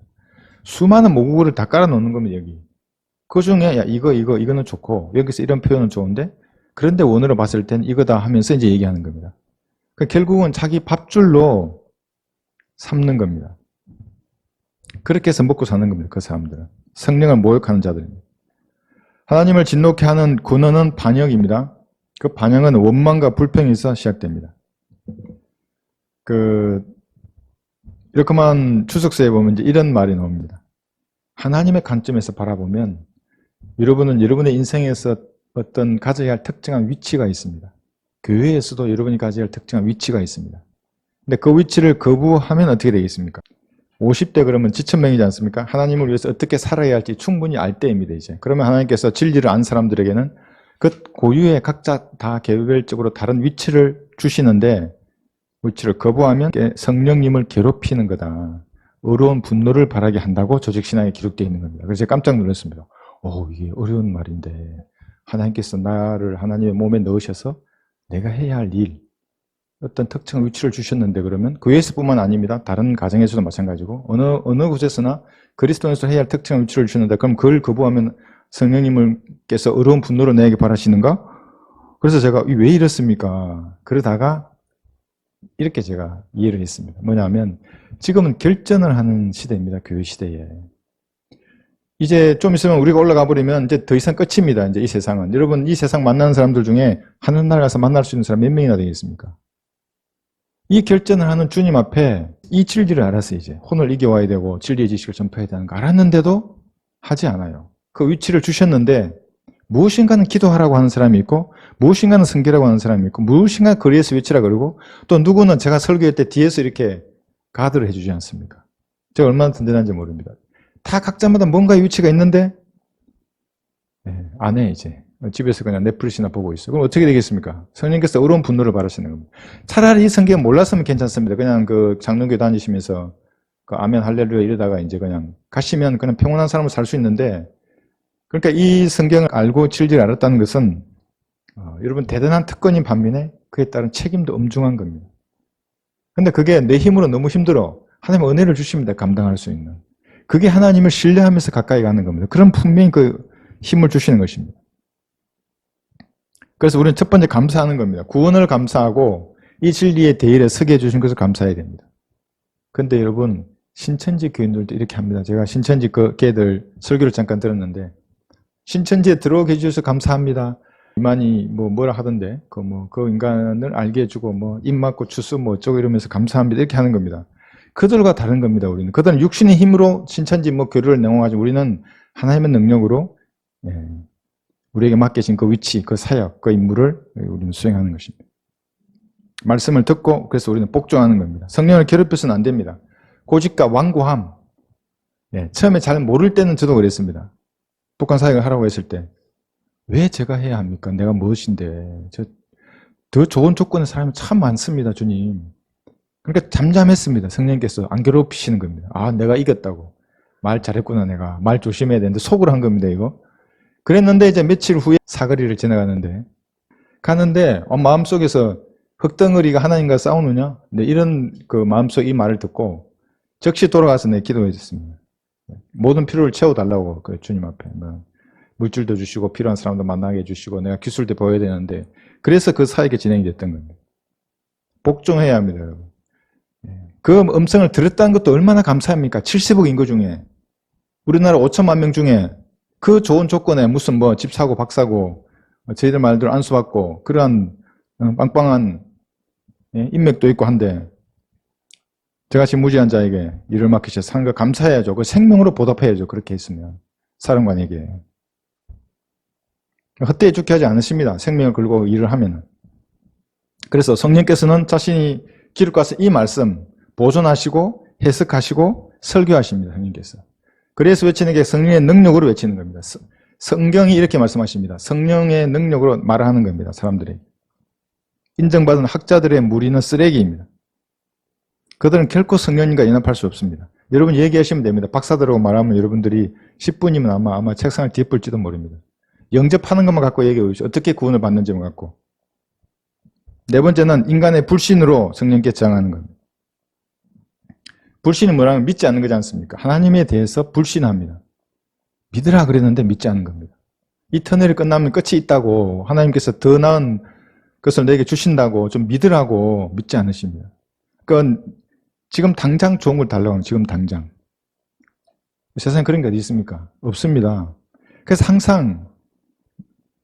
수많은 모국어를 다 깔아놓는 겁니다. 여기. 그 중에 야 이거는 좋고 여기서 이런 표현은 좋은데 그런데 원어로 봤을 땐 이거다 하면서 이제 얘기하는 겁니다. 결국은 자기 밥줄로 삼는 겁니다. 그렇게 해서 먹고 사는 겁니다. 그 사람들은. 성령을 모욕하는 자들입니다. 하나님을 진노케 하는 근원은 반역입니다. 그 반역은 원망과 불평에서 시작됩니다. 이렇게만 추석서에 보면 이제 이런 말이 나옵니다. 하나님의 관점에서 바라보면 여러분은 여러분의 인생에서 어떤 가져야 할 특정한 위치가 있습니다. 교회에서도 여러분이 가져야 할 특정한 위치가 있습니다. 근데 그 위치를 거부하면 어떻게 되겠습니까? 50대 그러면 지천명이지 않습니까? 하나님을 위해서 어떻게 살아야 할지 충분히 알 때입니다, 이제. 그러면 하나님께서 진리를 안 사람들에게는 그 고유의 각자 다 개별적으로 다른 위치를 주시는데 위치를 거부하면 성령님을 괴롭히는 거다. 어려운 분노를 바라게 한다고 조직신앙에 기록되어 있는 겁니다. 그래서 제가 깜짝 놀랐습니다. 이게 어려운 말인데 하나님께서 나를 하나님의 몸에 넣으셔서 내가 해야 할 일, 어떤 특정 위치를 주셨는데 그러면 교회에서뿐만 아닙니다. 다른 가정에서도 마찬가지고 어느 곳에서나 그리스도인에서 해야 할 특정 위치를 주셨는데 그럼 그걸 거부하면 성령님께서 어려운 분노를 내게 바라시는가? 그래서 제가 왜 이렇습니까? 그러다가 이렇게 제가 이해를 했습니다. 뭐냐면 지금은 결전을 하는 시대입니다. 교회 시대에. 이제 좀 있으면 우리가 올라가 버리면 이제 더 이상 끝입니다. 이제 이 세상은. 여러분 이 세상 만나는 사람들 중에 하늘나라 가서 만날 수 있는 사람 몇 명이나 되겠습니까? 이 결전을 하는 주님 앞에 이 진리를 알았어요. 이제 혼을 이겨와야 되고 진리의 지식을 전파해야 되는 거 알았는데도 하지 않아요. 그 위치를 주셨는데 무엇인가는 기도하라고 하는 사람이 있고 무엇인가는 성결하고 하는 사람이 있고 무엇인가 거리에서 외치라 그러고 또 누구는 제가 설교할 때 뒤에서 이렇게 가드를 해주지 않습니까? 제가 얼마나 든든한지 모릅니다. 다 각자마다 뭔가의 위치가 있는데 안 해 이제. 집에서 그냥 넷플릭스나 보고 있어요. 그럼 어떻게 되겠습니까? 성령께서 어려운 분노를 바라시는 겁니다. 차라리 이 성경 몰랐으면 괜찮습니다. 그냥 그 장로교 다니시면서 그 아멘 할렐루야 이러다가 이제 그냥 가시면 그냥 평온한 사람으로 살 수 있는데 그러니까 이 성경을 알고 진리를 알았다는 것은 여러분 대단한 특권인 반면에 그에 따른 책임도 엄중한 겁니다. 근데 그게 내 힘으로 너무 힘들어. 하나님 은혜를 주십니다. 감당할 수 있는. 그게 하나님을 신뢰하면서 가까이 가는 겁니다. 그럼 분명히 그 힘을 주시는 것입니다. 그래서 우리는 첫 번째 감사하는 겁니다. 구원을 감사하고 이 진리의 대일에 서게 해주신 것을 감사해야 됩니다. 그런데 여러분 신천지 교인들도 이렇게 합니다. 제가 신천지 그 걔들 설교를 잠깐 들었는데 신천지에 들어오게 해주셔서 감사합니다. 이만희 뭐라 하던데 그 인간을 알게 해주고 입 막고 추수 어쩌고 이러면서 감사합니다 이렇게 하는 겁니다. 그들과 다른 겁니다. 우리는 그들은 육신의 힘으로 신천지 교류를 내용하지만 우리는 하나님의 능력으로 우리에게 맡겨진 그 위치, 그 사역, 그 임무를 우리는 수행하는 것입니다. 말씀을 듣고 그래서 우리는 복종하는 겁니다. 성령을 괴롭혀서는 안 됩니다. 고집과 완고함. 처음에 잘 모를 때는 저도 그랬습니다. 북한 사역을 하라고 했을 때 왜 제가 해야 합니까? 내가 무엇인데. 더 좋은 조건의 사람이 참 많습니다. 주님. 그러니까 잠잠했습니다. 성령께서 안 괴롭히시는 겁니다. 아, 내가 이겼다고. 말 잘했구나 내가. 말 조심해야 되는데 속으로 한 겁니다. 이거. 그랬는데 이제 며칠 후에 사거리를 지나가는데 마음속에서 흙덩어리가 하나님과 싸우느냐? 네, 이런 그 마음속 이 말을 듣고 즉시 돌아가서 기도해 줬습니다. 모든 필요를 채워달라고 주님 앞에 물질도 주시고 필요한 사람도 만나게 해주시고 내가 기술도 보여야 되는데 그래서 그 사역이 진행이 됐던 겁니다. 복종해야 합니다. 여러분. 그 음성을 들었다는 것도 얼마나 감사합니까? 70억 인구 중에 우리나라 5천만 명 중에 그 좋은 조건에 무슨 집 사고 박 사고 저희들 말대로 안수받고 그러한 빵빵한 인맥도 있고 한데 저같이 무지한 자에게 일을 맡기셔서 하는 거 감사해야죠. 그 생명으로 보답해야죠. 그렇게 했으면 사령관에게 헛되이 죽게 하지 않으십니다. 생명을 걸고 일을 하면. 그래서 성령께서는 자신이 기록 가서 이 말씀 보존하시고 해석하시고 설교하십니다. 성령께서. 그래서 외치는 게 성령의 능력으로 외치는 겁니다. 성경이 이렇게 말씀하십니다. 성령의 능력으로 말하는 겁니다. 사람들이. 인정받은 학자들의 무리는 쓰레기입니다. 그들은 결코 성령님과 연합할 수 없습니다. 여러분 얘기하시면 됩니다. 박사들하고 말하면 여러분들이 10분이면 아마 책상을 뒤집을지도 모릅니다. 영접하는 것만 갖고 얘기해 보십시오. 어떻게 구원을 받는지만 갖고. 네 번째는 인간의 불신으로 성령께 저항하는 겁니다. 불신은 뭐라면 믿지 않는 거지 않습니까? 하나님에 대해서 불신합니다. 믿으라 그랬는데 믿지 않는 겁니다. 이 터널이 끝나면 끝이 있다고 하나님께서 더 나은 것을 내게 주신다고 좀 믿으라고 믿지 않으십니다. 그건 지금 당장 좋은 걸 달라고 하는 지금 당장. 세상에 그런 게 어디 있습니까? 없습니다. 그래서 항상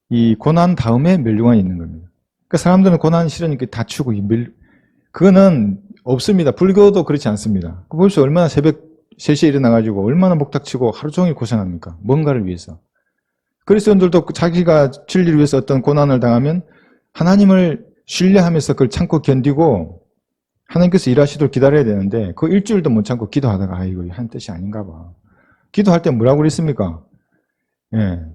이 고난 다음에 멸류관이 있는 겁니다. 그러니까 사람들은 고난이 싫으니까 다치고 그거는 없습니다. 불교도 그렇지 않습니다. 벌써 얼마나 새벽 3시에 일어나가지고 얼마나 목탁치고 하루 종일 고생합니까? 뭔가를 위해서. 그리스도인들도 자기가 진리를 위해서 어떤 고난을 당하면 하나님을 신뢰하면서 그걸 참고 견디고 하나님께서 일하시도록 기다려야 되는데 그 일주일도 못 참고 기도하다가 이거 한 뜻이 아닌가 봐. 기도할 때 뭐라고 그랬습니까?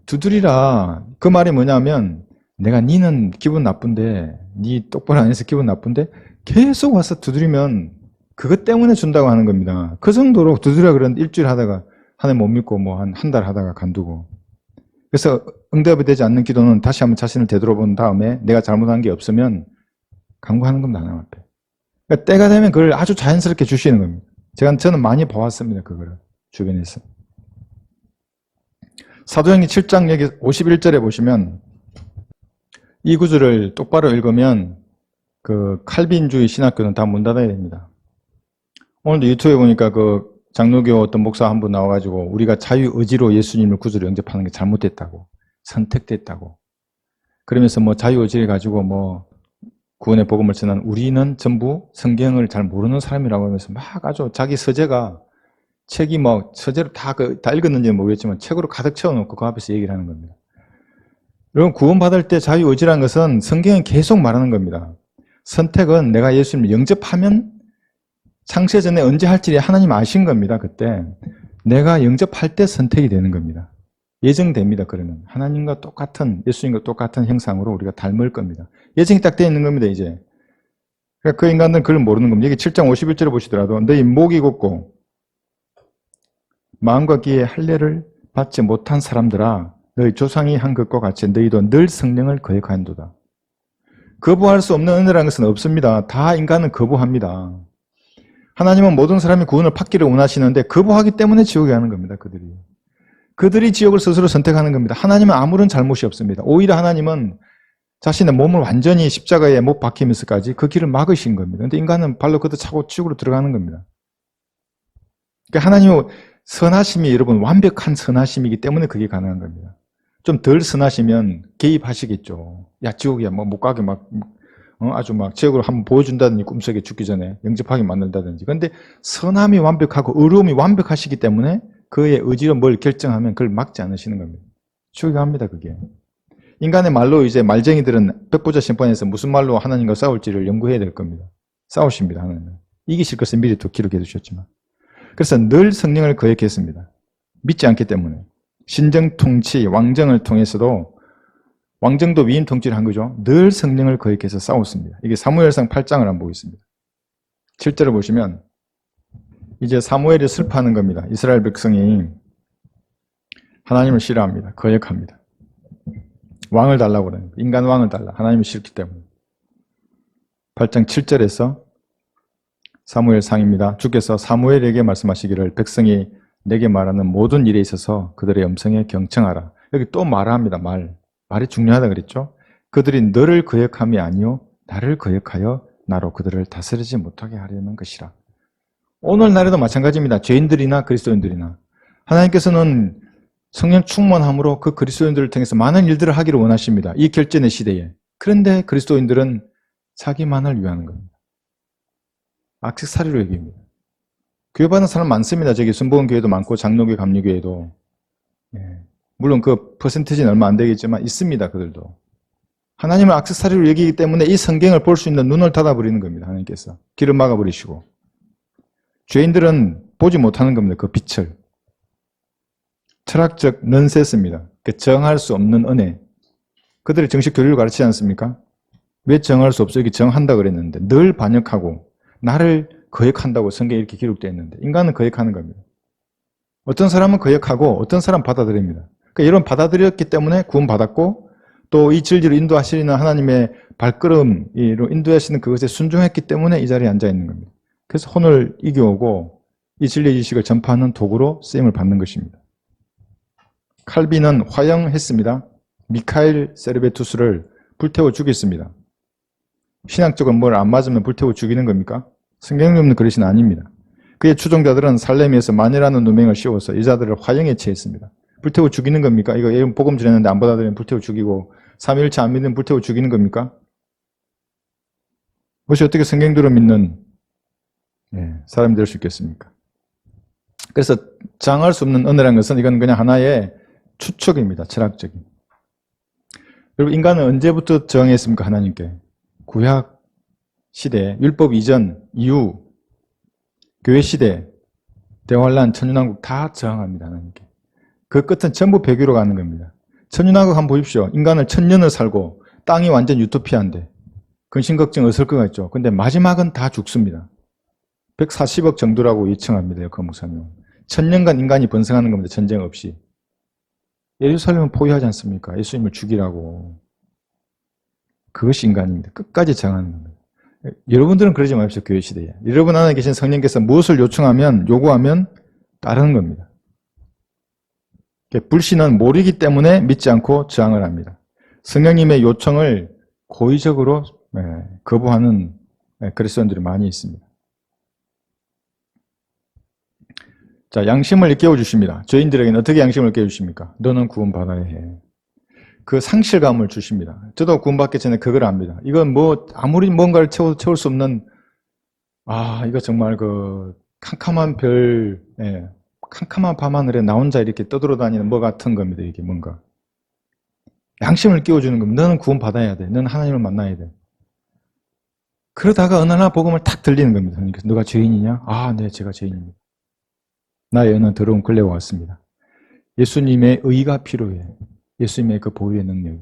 두드리라. 그 말이 뭐냐면 내가 니는 기분 나쁜데 니 똑바로 안 해서 기분 나쁜데 계속 와서 두드리면 그것 때문에 준다고 하는 겁니다. 그 정도로 두드려 그랬는데 일주일 하다가 하나님 못 믿고 한 달 하다가 간두고. 그래서 응답이 되지 않는 기도는 다시 한번 자신을 되돌아본 다음에 내가 잘못한 게 없으면 강구하는 겁니다. 하나님 앞에. 그러니까 때가 되면 그걸 아주 자연스럽게 주시는 겁니다. 저는 많이 봐왔습니다. 그거를 주변에서. 사도행전 7장 여기 51절에 보시면 이 구절을 똑바로 읽으면 그 칼빈주의 신학교는 다 문 닫아야 됩니다. 오늘도 유튜브에 보니까 그 장로교 어떤 목사 한 분 나와가지고 우리가 자유의지로 예수님을 구주로 영접하는 게 잘못됐다고, 선택됐다고. 그러면서 자유의지를 가지고 구원의 복음을 전한 우리는 전부 성경을 잘 모르는 사람이라고 하면서 막 아주 자기 서재가 책이 서재로 다 읽었는지는 모르겠지만 책으로 가득 채워놓고 그 앞에서 얘기를 하는 겁니다. 여러분 구원받을 때 자유의지라는 것은 성경은 계속 말하는 겁니다. 선택은 내가 예수님을 영접하면 창세 전에 언제 할지 하나님 아신 겁니다. 그때 내가 영접할 때 선택이 되는 겁니다. 예정됩니다. 그러면 하나님과 똑같은 예수님과 똑같은 형상으로 우리가 닮을 겁니다. 예정이 딱 되어 있는 겁니다. 이제 그러니까 그 인간들은 그걸 모르는 겁니다. 여기 7장 51절에 보시더라도 너희 목이 곱고 마음과 귀에 할례를 받지 못한 사람들아 너희 조상이 한 것과 같이 너희도 늘 성령을 거역한도다. 거부할 수 없는 은혜라는 것은 없습니다. 다 인간은 거부합니다. 하나님은 모든 사람이 구원을 받기를 원하시는데 거부하기 때문에 지옥에 가는 겁니다. 그들이 지옥을 스스로 선택하는 겁니다. 하나님은 아무런 잘못이 없습니다. 오히려 하나님은 자신의 몸을 완전히 십자가에 못 박히면서까지 그 길을 막으신 겁니다. 그런데 인간은 발로 걷어차고 지옥으로 들어가는 겁니다. 그러니까 하나님은 선하심이 여러분 완벽한 선하심이기 때문에 그게 가능한 겁니다. 좀 덜 선하시면 개입하시겠죠. 야, 지옥이야. 뭐 못 가게 아주 지옥으로 한번 보여준다든지 꿈속에 죽기 전에 영접하게 만든다든지. 그런데 선함이 완벽하고 의로움이 완벽하시기 때문에 그의 의지로 뭘 결정하면 그걸 막지 않으시는 겁니다. 중요합니다, 그게. 인간의 말로 이제 말쟁이들은 백보자 심판에서 무슨 말로 하나님과 싸울지를 연구해야 될 겁니다. 싸우십니다, 하나님은. 이기실 것을 미리 또 기록해 두셨지만. 그래서 늘 성령을 거역했습니다. 믿지 않기 때문에. 신정 통치, 왕정을 통해서도 왕정도 위임 통치를 한 거죠. 늘 성령을 거역해서 싸웠습니다. 이게 사무엘상 8장을 한번 보겠습니다. 7절을 보시면 이제 사무엘이 슬퍼하는 겁니다. 이스라엘 백성이 하나님을 싫어합니다. 거역합니다. 왕을 달라고 그래요. 인간 왕을 달라. 하나님이 싫기 때문에. 8장 7절에서 사무엘상입니다. 주께서 사무엘에게 말씀하시기를 백성이 내게 말하는 모든 일에 있어서 그들의 음성에 경청하라. 여기 또 말합니다. 말이 중요하다 그랬죠. 그들이 너를 거역함이 아니요 나를 거역하여 나로 그들을 다스리지 못하게 하려는 것이라. 오늘날에도 마찬가지입니다. 죄인들이나 그리스도인들이나 하나님께서는 성령 충만함으로 그 그리스도인들을 통해서 많은 일들을 하기를 원하십니다. 이 결전의 시대에. 그런데 그리스도인들은 자기만을 위하는 겁니다. 악색사리로 여깁니다. 교회 받는 사람 많습니다. 저기 순복음교회도 많고 장로교회, 감리교회도. 물론 그 퍼센티지는 얼마 안 되겠지만 있습니다. 그들도. 하나님을 악색사리로 여기기 때문에 이 성경을 볼 수 있는 눈을 닫아버리는 겁니다. 하나님께서. 길을 막아버리시고. 죄인들은 보지 못하는 겁니다. 그 빛을. 철학적 넌센스입니다. 정할 수 없는 은혜. 그들이 정식 교리를 가르치지 않습니까? 왜 정할 수 없어? 이게 정한다 그랬는데 늘 반역하고 나를 거역한다고 성경에 이렇게 기록되어 있는데 인간은 거역하는 겁니다. 어떤 사람은 거역하고 어떤 사람은 받아들입니다. 그러니까 이런 받아들였기 때문에 구원받았고 또 이 진리로 인도하시는 하나님의 발걸음으로 인도하시는 그것에 순종했기 때문에 이 자리에 앉아 있는 겁니다. 그래서 혼을 이겨오고 이 진리의 지식을 전파하는 도구로 쓰임을 받는 것입니다. 칼빈은 화형했습니다. 미카엘 세르베투스를 불태워 죽였습니다. 신학적으로 뭘 안 맞으면 불태워 죽이는 겁니까? 성경에 없는 그릇은 아닙니다. 그의 추종자들은 살레미에서 만이라는 누명을 씌워서 여자들을 화형에 처했습니다. 불태워 죽이는 겁니까? 이거 복음 전했는데 안 받아들이면 불태워 죽이고 삼위일체 안 믿으면 불태워 죽이는 겁니까? 그것이 어떻게 성경대로 믿는 사람이 될 수 있겠습니까? 그래서 장할 수 없는 은혜라는 것은 이건 그냥 하나의 추측입니다. 철학적인. 여러분 인간은 언제부터 저항했습니까? 하나님께. 구약 시대, 율법 이전, 이후, 교회 시대, 대환란, 천연왕국 다 저항합니다. 하나님께. 그 끝은 전부 배교로 가는 겁니다. 천연왕국 한번 보십시오. 인간을 1000년을 살고 땅이 완전 유토피아인데 근심걱정 없을 것 같죠. 근데 마지막은 다 죽습니다. 140억 정도라고 예청합니다. 그 목사님. 1000년간 인간이 번성하는 겁니다. 전쟁 없이. 예루살렘은 포위하지 않습니까? 예수님을 죽이라고. 그것이 인간입니다. 끝까지 정하는 겁니다. 여러분들은 그러지 마십시오. 교회 시대에. 여러분 안에 계신 성령께서 무엇을 요구하면 따르는 겁니다. 불신은 모르기 때문에 믿지 않고 저항을 합니다. 성령님의 요청을 고의적으로 거부하는 그리스도인들이 많이 있습니다. 자, 양심을 일깨워 주십니다. 죄인들에게는 어떻게 양심을 일깨워 주십니까? 너는 구원받아야 해. 그 상실감을 주십니다. 저도 구원받기 전에 그걸 압니다. 이건 아무리 뭔가를 채울 수 없는, 이거 정말 캄캄한 캄캄한 밤하늘에 나 혼자 이렇게 떠돌아다니는 뭐 같은 겁니다. 이게 뭔가. 양심을 끼워주는 겁니다. 너는 구원받아야 돼. 너는 하나님을 만나야 돼. 그러다가 어느 날 복음을 탁 들리는 겁니다. 그러니까 너가 죄인이냐? 네, 제가 죄인입니다. 나의 은은 더러운 걸레와 같습니다. 예수님의 의가 필요해. 예수님의 그 보혈의 능력이.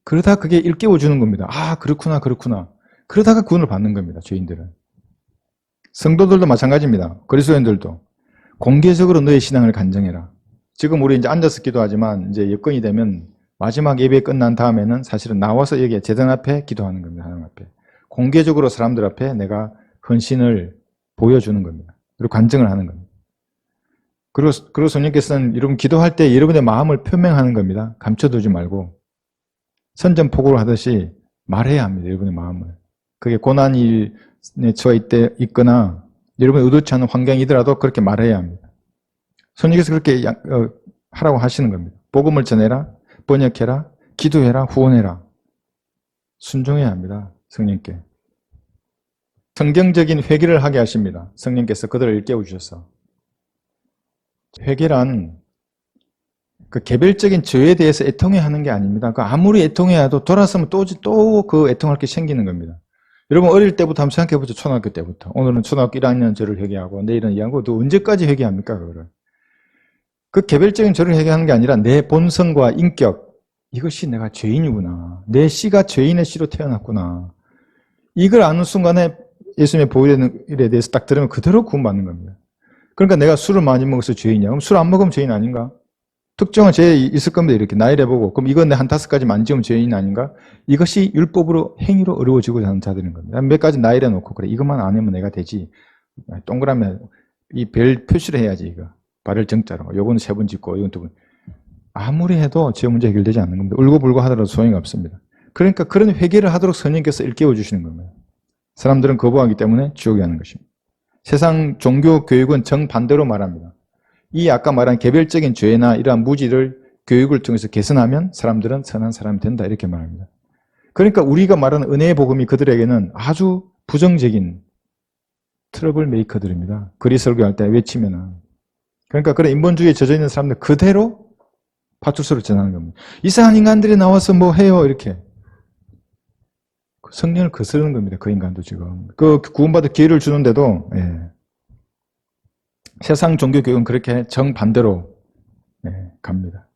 그러다 그게 일깨워주는 겁니다. 그렇구나. 그러다가 구원을 받는 겁니다. 죄인들은. 성도들도 마찬가지입니다. 그리스도인들도. 공개적으로 너의 신앙을 간증해라. 지금 우리 이제 앉아서 기도하지만 이제 여건이 되면 마지막 예배 끝난 다음에는 사실은 나와서 여기 제단 앞에 기도하는 겁니다. 하나님 앞에. 공개적으로 사람들 앞에 내가 헌신을 보여주는 겁니다. 그리고 간증을 하는 겁니다. 그리고 성령께서는 여러분 기도할 때 여러분의 마음을 표명하는 겁니다. 감춰두지 말고 선전포고를 하듯이 말해야 합니다. 여러분의 마음을. 그게 고난에 처해 있거나 여러분이 의도치 않은 환경이더라도 그렇게 말해야 합니다. 성령께서 그렇게 하라고 하시는 겁니다. 복음을 전해라. 번역해라, 기도해라, 후원해라. 순종해야 합니다. 성령께. 성경적인 회개를 하게 하십니다. 성령께서 그들을 일깨워 주셔서. 회개란 그 개별적인 죄에 대해서 애통해 하는 게 아닙니다. 그 아무리 애통해야 도 돌아서면 또 그 애통할 게 생기는 겁니다. 여러분 어릴 때부터 한번 생각해 보죠. 초등학교 때부터. 오늘은 초등학교 1학년 죄를 회개하고 내일은 2학년, 또 언제까지 회개합니까? 그거를. 그 개별적인 죄를 회개하는 게 아니라 내 본성과 인격, 이것이 내가 죄인이구나. 내 씨가 죄인의 씨로 태어났구나. 이걸 아는 순간에 예수님의 보혈에 대해서 딱 들으면 그대로 구원받는 겁니다. 그러니까 내가 술을 많이 먹어서 죄인이야. 그럼 술 안 먹으면 죄인 아닌가? 특정한 죄 있을 겁니다. 이렇게 나이를 해보고 그럼 이건 내 한 5가지 만지면 죄인 아닌가? 이것이 율법으로 행위로 어려워지고 하는 자들인 겁니다. 몇 가지 나이를 놓고 그래 이것만 안 하면 내가 되지. 동그라미 이 별 표시를 해야지 이거. 발을 정자로. 요거는 3번 짓고 이건 2번. 아무리 해도 죄 문제 해결되지 않는 겁니다. 울고불고 하더라도 소용이 없습니다. 그러니까 그런 회개를 하도록 성령께서 일깨워 주시는 겁니다. 사람들은 거부하기 때문에 지옥에 가는 것입니다. 세상 종교 교육은 정반대로 말합니다. 이 아까 말한 개별적인 죄나 이러한 무지를 교육을 통해서 개선하면 사람들은 선한 사람이 된다 이렇게 말합니다. 그러니까 우리가 말하는 은혜의 복음이 그들에게는 아주 부정적인 트러블 메이커들입니다. 글이 설교할 때 외치면은. 그러니까 그런 인본주의에 젖어 있는 사람들 그대로 파출소를 전하는 겁니다. 이상한 인간들이 나와서 뭐 해요 이렇게. 성령을 거스르는 겁니다. 그 인간도 지금. 그 구원받을 기회를 주는데도 세상 종교교육은 그렇게 정반대로 갑니다.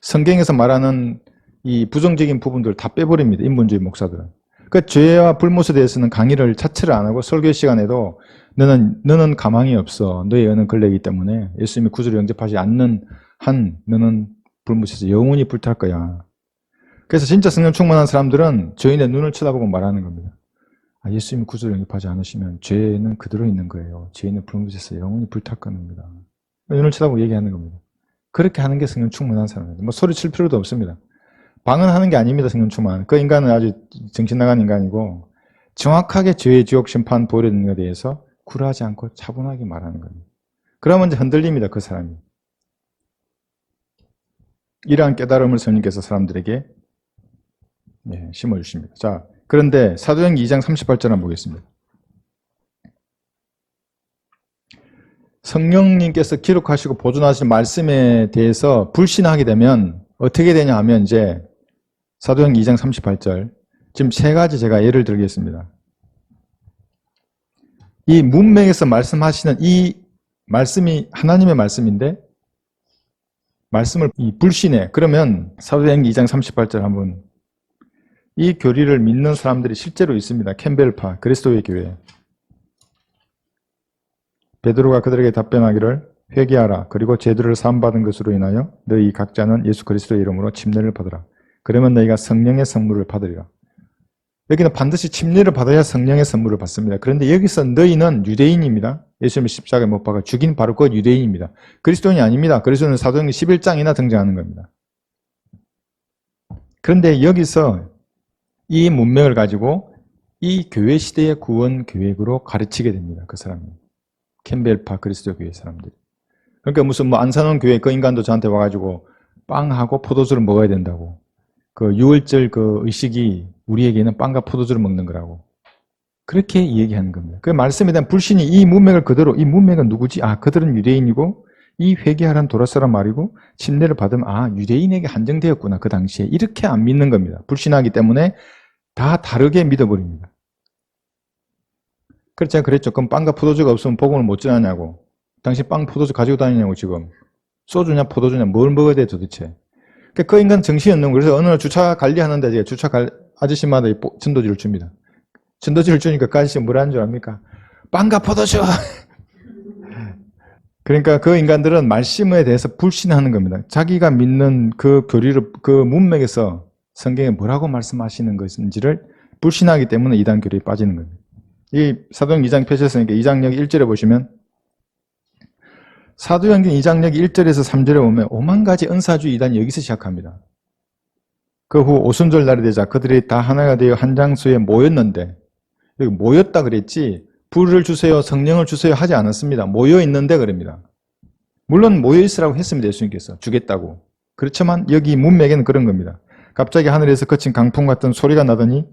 성경에서 말하는 이 부정적인 부분들 다 빼버립니다. 인본주의 목사들은. 그 죄와 불못에 대해서는 강의를 자체를 안 하고 설교 시간에도 너는 가망이 없어. 너의 은은 걸레이기 때문에 예수님의 구주를 영접하지 않는 한 너는 불못에서 영원히 불탈 거야. 그래서 진짜 성령 충만한 사람들은 죄인의 눈을 쳐다보고 말하는 겁니다. 예수님의 구주를 영접하지 않으시면 죄는 그대로 있는 거예요. 죄인은 불못에서 영원히 불탈 겁니다. 눈을 쳐다보고 얘기하는 겁니다. 그렇게 하는 게 성령 충만한 사람입니다. 뭐 소리칠 필요도 없습니다. 방언하는 게 아닙니다. 성령 충만. 그 인간은 아주 정신 나간 인간이고 정확하게 죄의 지옥 심판 보이는 것에 대해서 굴하지 않고 차분하게 말하는 겁니다. 그러면 이제 흔들립니다. 그 사람이. 이러한 깨달음을 성령께서 사람들에게 심어주십니다. 자, 그런데 사도행전 2장 38절 한번 보겠습니다. 성령님께서 기록하시고 보존하신 말씀에 대해서 불신하게 되면 어떻게 되냐 하면 이제 사도행전 2장 38절 지금 3가지 제가 예를 들겠습니다. 이 문맥에서 말씀하시는 이 말씀이 하나님의 말씀인데 말씀을 불신해. 그러면 사도행전 2장 38절 한번 이 교리를 믿는 사람들이 실제로 있습니다. 캠벨파, 그리스도의 교회. 베드로가 그들에게 답변하기를 회개하라. 그리고 죄들을 사함받은 것으로 인하여 너희 각자는 예수 그리스도의 이름으로 침례를 받으라. 그러면 너희가 성령의 선물을 받으리라. 여기는 반드시 침례를 받아야 성령의 선물을 받습니다. 그런데 여기서 너희는 유대인입니다. 예수님을 십자가에 못 박아 죽인 바로 그 유대인입니다. 그리스도인이 아닙니다. 그리스도는 사도행전 11장이나 등장하는 겁니다. 그런데 여기서 이 문맥을 가지고 이 교회 시대의 구원 계획으로 가르치게 됩니다. 그 사람이. 캠벨파 그리스도 교회 사람들이. 그러니까 무슨 뭐 안산원 교회 그 인간도 저한테 와가지고 빵하고 포도주를 먹어야 된다고. 그 유월절 그 의식이 우리에게는 빵과 포도주를 먹는 거라고. 그렇게 얘기하는 겁니다. 그 말씀에 대한 불신이 이 문맥을 그대로, 이 문맥은 누구지? 그들은 유대인이고 이 회개하라는 도라스란 말이고 침례를 받으면 유대인에게 한정되었구나 그 당시에. 이렇게 안 믿는 겁니다. 불신하기 때문에 다 다르게 믿어버립니다. 그래서 제가 그랬죠. 그럼 빵과 포도주가 없으면 복음을 못 전하냐고. 당신 빵, 포도주 가지고 다니냐고 지금. 소주냐 포도주냐 뭘 먹어야 돼 도대체. 그 인간 정신이 없는 거예요. 그래서 어느 날 주차 관리하는데 제가 주차 아저씨마다 전도지를 줍니다. 전도지를 주니까 그 아저씨 뭐라는 줄 압니까? 빵과 포도주! 그러니까 그 인간들은 말씀에 대해서 불신하는 겁니다. 자기가 믿는 그 교리를, 그 문맥에서 성경에 뭐라고 말씀하시는 것인지를 불신하기 때문에 이단 교리에 빠지는 겁니다. 이 사도행전 2장 펴셨으니까 2장 여기 1절에 보시면 사도행전 2장 여기 1절에서 3절에 보면 5만 가지 은사주의 이단이 여기서 시작합니다. 그 후 오순절 날이 되자 그들이 다 하나가 되어 한 장소에 모였는데 여기 모였다 그랬지 불을 주세요 성령을 주세요 하지 않았습니다. 모여있는데 그럽니다. 물론 모여있으라고 했습니다. 예수님께서 주겠다고. 그렇지만 여기 문맥에는 그런 겁니다. 갑자기 하늘에서 거친 강풍 같은 소리가 나더니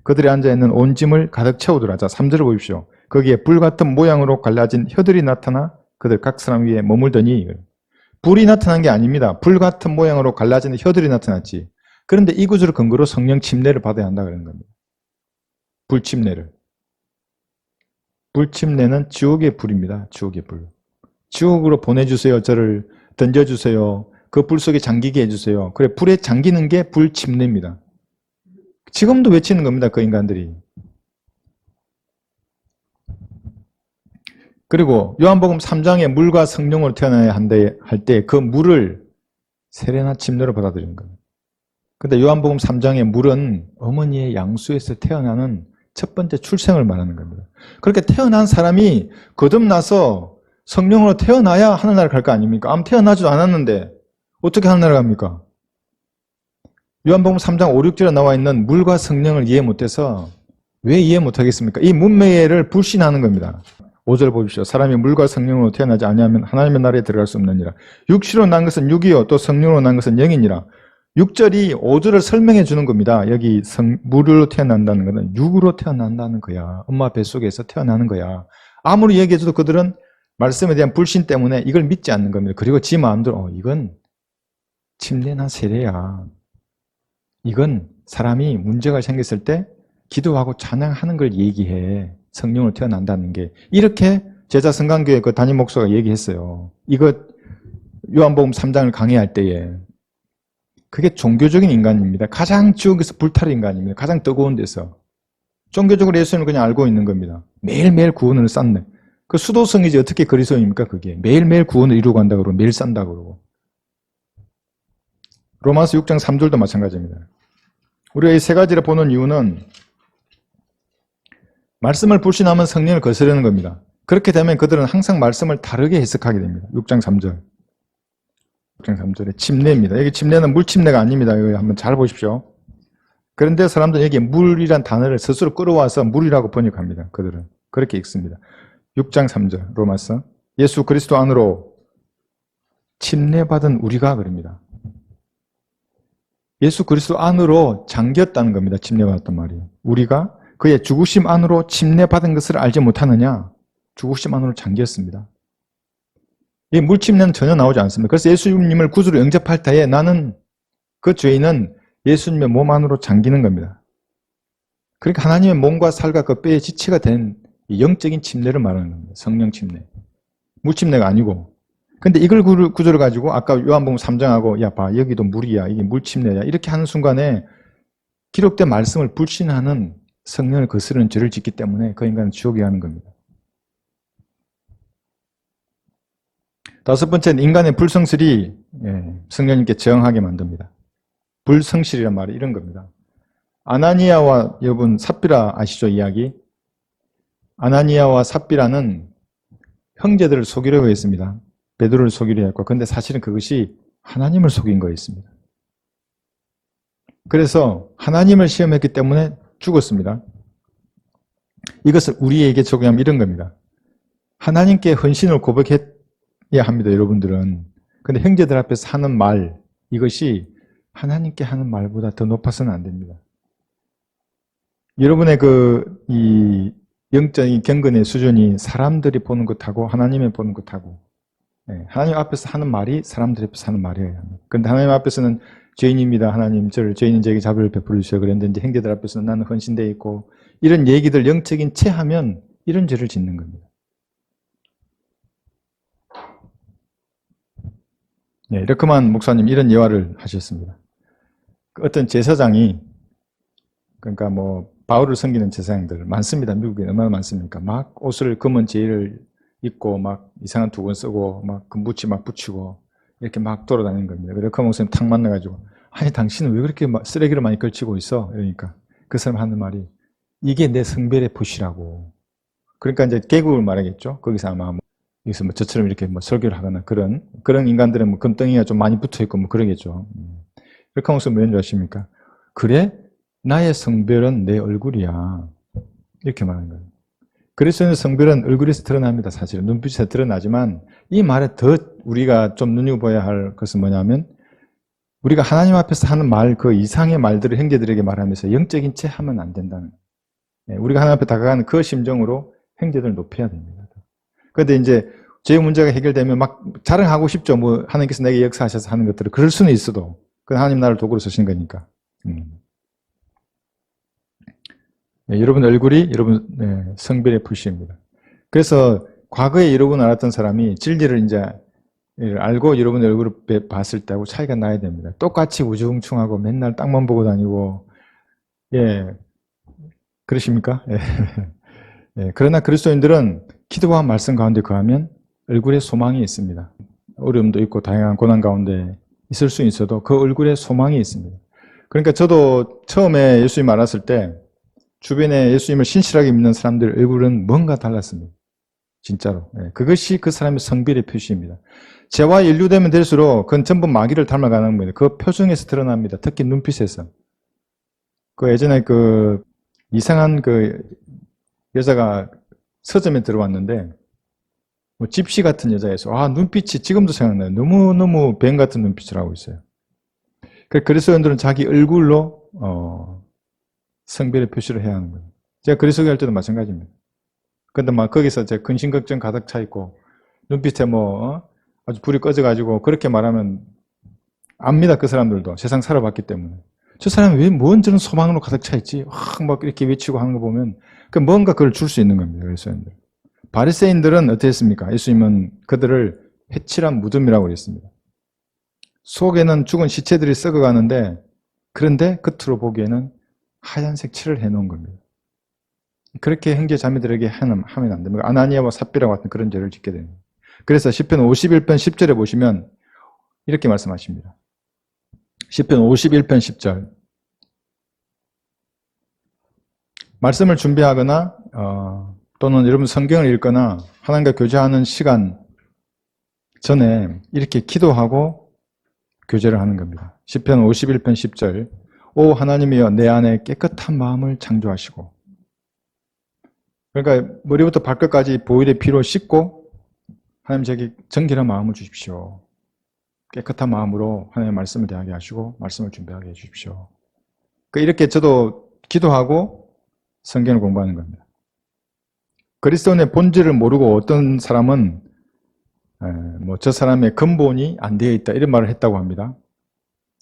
그들이 앉아있는 온 짐을 가득 채우더라. 자, 3절을 보십시오. 거기에 불 같은 모양으로 갈라진 혀들이 나타나 그들 각 사람 위에 머물더니, 불이 나타난 게 아닙니다. 불 같은 모양으로 갈라진 혀들이 나타났지. 그런데 이 구절을 근거로 성령 침례를 받아야 한다 그러는 겁니다. 불침례를. 불침례는 지옥의 불입니다. 지옥의 불. 지옥으로 보내주세요. 저를 던져주세요. 그 불 속에 잠기게 해주세요. 그래, 불에 잠기는 게 불침례입니다. 지금도 외치는 겁니다. 그 인간들이. 그리고 요한복음 3장에 물과 성령으로 태어나야 한다 할 때 그 물을 세례나 침례로 받아들이는 겁니다. 근데 요한복음 3장의 물은 어머니의 양수에서 태어나는 첫 번째 출생을 말하는 겁니다. 그렇게 태어난 사람이 거듭나서 성령으로 태어나야 하늘나라 갈 거 아닙니까? 아무 태어나지도 않았는데 어떻게 하늘나라 갑니까? 요한복음 3장 5, 6절에 나와 있는 물과 성령을 이해 못해서 왜 이해 못하겠습니까? 이 문맥을 불신하는 겁니다. 5절 보십시오. 사람이 물과 성령으로 태어나지 아니하면 하나님의 나라에 들어갈 수 없느니라. 육시로 난 것은 육이요 또 성령으로 난 것은 영이니라. 6절이 5절을 설명해 주는 겁니다. 여기 물로 태어난다는 것은 육으로 태어난다는 거야. 엄마 뱃속에서 태어나는 거야. 아무리 얘기해줘도 그들은 말씀에 대한 불신 때문에 이걸 믿지 않는 겁니다. 그리고 지 마음대로 이건 침례나 세례야. 이건 사람이 문제가 생겼을 때 기도하고 찬양하는 걸 얘기해. 성령으로 태어난다는 게. 이렇게 제자성강교회 그 담임 목사가 얘기했어요. 이거 요한복음 3장을 강의할 때에. 그게 종교적인 인간입니다. 가장 지옥에서 불탈 인간입니다. 가장 뜨거운 데서. 종교적으로 예수님을 그냥 알고 있는 겁니다. 매일매일 구원을 쌓네. 그 수도성이지 어떻게 그리스도입니까 그게. 매일매일 구원을 이루고 간다고 그러고 매일 산다고 그러고. 로마서 6장 3절도 마찬가지입니다. 우리가 이 세 가지를 보는 이유는 말씀을 불신하면 성령을 거스르는 겁니다. 그렇게 되면 그들은 항상 말씀을 다르게 해석하게 됩니다. 6장 3절. 6장 3절에 침례입니다. 여기 침례는 물침례가 아닙니다. 이거 한번 잘 보십시오. 그런데 사람들은 여기 물이란 단어를 스스로 끌어와서 물이라고 번역합니다. 그들은. 그렇게 읽습니다. 6장 3절 로마서. 예수 그리스도 안으로 침례받은 우리가 그럽니다. 예수 그리스도 안으로 잠겼다는 겁니다. 침례받았단 말이에요. 우리가 그의 죽으심 안으로 침례받은 것을 알지 못하느냐? 죽으심 안으로 잠겼습니다. 이 물침례는 전혀 나오지 않습니다. 그래서 예수님을 구주로 영접할 때에 나는 그 죄인은 예수님의 몸 안으로 잠기는 겁니다. 그러니까 하나님의 몸과 살과 그 뼈의 지체가 된 영적인 침례를 말하는 겁니다. 성령 침례. 물침례가 아니고. 근데 이걸 구조를 가지고 아까 요한복음 3장하고 야 봐 여기도 물이야 이게 물침례야 이렇게 하는 순간에 기록된 말씀을 불신하는 성령을 거스르는 죄를 짓기 때문에 그 인간은 지옥에 가는 겁니다. 다섯 번째는 인간의 불성실이 성령님께 저항하게 만듭니다. 불성실이란 말이 이런 겁니다. 아나니아와 여러분 삽비라 아시죠? 이야기. 아나니아와 삽비라는 형제들을 속이려고 했습니다. 베드로를 속이려 했고 그런데 사실은 그것이 하나님을 속인 거였습니다. 그래서 하나님을 시험했기 때문에 죽었습니다. 이것을 우리에게 적용하면 이런 겁니다. 하나님께 헌신을 고백해야 합니다. 여러분들은. 근데 형제들 앞에서 하는 말 이것이 하나님께 하는 말보다 더 높아서는 안 됩니다. 여러분의 이 영적인 경건의 수준이 사람들이 보는 것하고 하나님이 보는 것하고 하나님 앞에서 하는 말이 사람들 앞에서 하는 말이에요. 그런데 하나님 앞에서는 죄인입니다. 하나님 죄인인 저에게 자비를 베풀어 주셔야 그랬는데 이제 형제들 앞에서는 나는 헌신되어 있고 이런 얘기들 영적인 체하면 이런 죄를 짓는 겁니다. 이렇게만 목사님 이런 예화를 하셨습니다. 어떤 제사장이 그러니까 뭐 바울을 섬기는 제사장들 많습니다. 미국에 얼마나 많습니까? 막 옷을 검은 제의를 입고 막 이상한 두건 쓰고 막 금붙이 막 붙이고 이렇게 막 돌아다니는 겁니다. 그래서 목사님 탁 만나가지고 아니 당신은 왜 그렇게 쓰레기를 많이 걸치고 있어? 그러니까 그 사람 하는 말이 이게 내 성별의 붓이라고. 그러니까 이제 개국을 말하겠죠. 거기서 아마 여기서 뭐 저처럼 이렇게 뭐 설교를 하거나 그런 인간들은 뭐 금덩이가 좀 많이 붙어 있고 뭐 그러겠죠. 그렇게 하면서 뭐인 줄 아십니까? 그래? 나의 성별은 내 얼굴이야. 이렇게 말하는 거예요. 그리스도인의 성별은 얼굴에서 드러납니다. 사실은 눈빛에서 드러나지만 이 말에 더 우리가 좀 눈여겨봐야 할 것은 뭐냐면 우리가 하나님 앞에서 하는 말, 그 이상의 말들을 형제들에게 말하면서 영적인 채 하면 안 된다는 거예요. 우리가 하나님 앞에 다가가는 그 심정으로 형제들을 높여야 됩니다. 그런데 이제 제 문제가 해결되면 막 자랑하고 싶죠. 뭐 하나님께서 내게 역사하셔서 하는 것들을. 그럴 수는 있어도 그건 하나님 나를 도구로 쓰신 거니까. 네, 여러분 얼굴이 여러분 성별의 표시입니다. 그래서 과거에 여러분 알았던 사람이 진리를 이제 알고 여러분 얼굴을 봤을 때하고 차이가 나야 됩니다. 똑같이 우중충하고 맨날 땅만 보고 다니고 그러십니까? 그러나 그리스도인들은 기도와 말씀 가운데 거하면 얼굴에 소망이 있습니다. 어려움도 있고 다양한 고난 가운데 있을 수 있어도 그 얼굴에 소망이 있습니다. 그러니까 저도 처음에 예수님 알았을 때 주변에 예수님을 신실하게 믿는 사람들 얼굴은 뭔가 달랐습니다. 진짜로. 그것이 그 사람의 성별의 표시입니다. 죄와 연루되면 될수록 그건 전부 마귀를 닮아가는 겁니다. 그 표정에서 드러납니다. 특히 눈빛에서. 그 예전에 그 이상한 그 여자가 서점에 들어왔는데 뭐 집시 같은 여자에서 눈빛이 지금도 생각나요. 너무너무 뱀 같은 눈빛을 하고 있어요. 그리스도인들은 자기 얼굴로 성별의 표시를 해야 하는 거예요. 제가 그리스도교 할 때도 마찬가지입니다. 근데 막 거기서 제 근심 걱정 가득 차 있고 눈빛에 아주 불이 꺼져가지고 그렇게 말하면 압니다. 그 사람들도 세상 살아봤기 때문에 저 사람이 왜 뭔 저런 소망으로 가득 차 있지? 막 이렇게 외치고 하는 거 보면 뭔가 그걸 줄 수 있는 겁니다. 그리스도인들. 바리새인들은 어떻게 했습니까? 예수님은 그들을 회칠한 무덤이라고 그랬습니다. 속에는 죽은 시체들이 썩어가는데 그런데 겉으로 보기에는 하얀색 칠을 해놓은 겁니다. 그렇게 형제 자매들에게 하면 안 됩니다. 아나니아와 삽비라와 같은 그런 죄를 짓게 됩니다. 그래서 시편 51편 10절에 보시면 이렇게 말씀하십니다. 시편 51편 10절 말씀을 준비하거나 또는 여러분 성경을 읽거나 하나님과 교제하는 시간 전에 이렇게 기도하고 교제를 하는 겁니다. 시편 51편 10절 오 하나님이여 내 안에 깨끗한 마음을 창조하시고 그러니까 머리부터 발끝까지 보혈의 피로 씻고 하나님 제게 정결한 마음을 주십시오. 깨끗한 마음으로 하나님의 말씀을 대하게 하시고 말씀을 준비하게 해주십시오. 이렇게 저도 기도하고 성경을 공부하는 겁니다. 그리스도인의 본질을 모르고 어떤 사람은 저 사람의 근본이 안 되어 있다 이런 말을 했다고 합니다.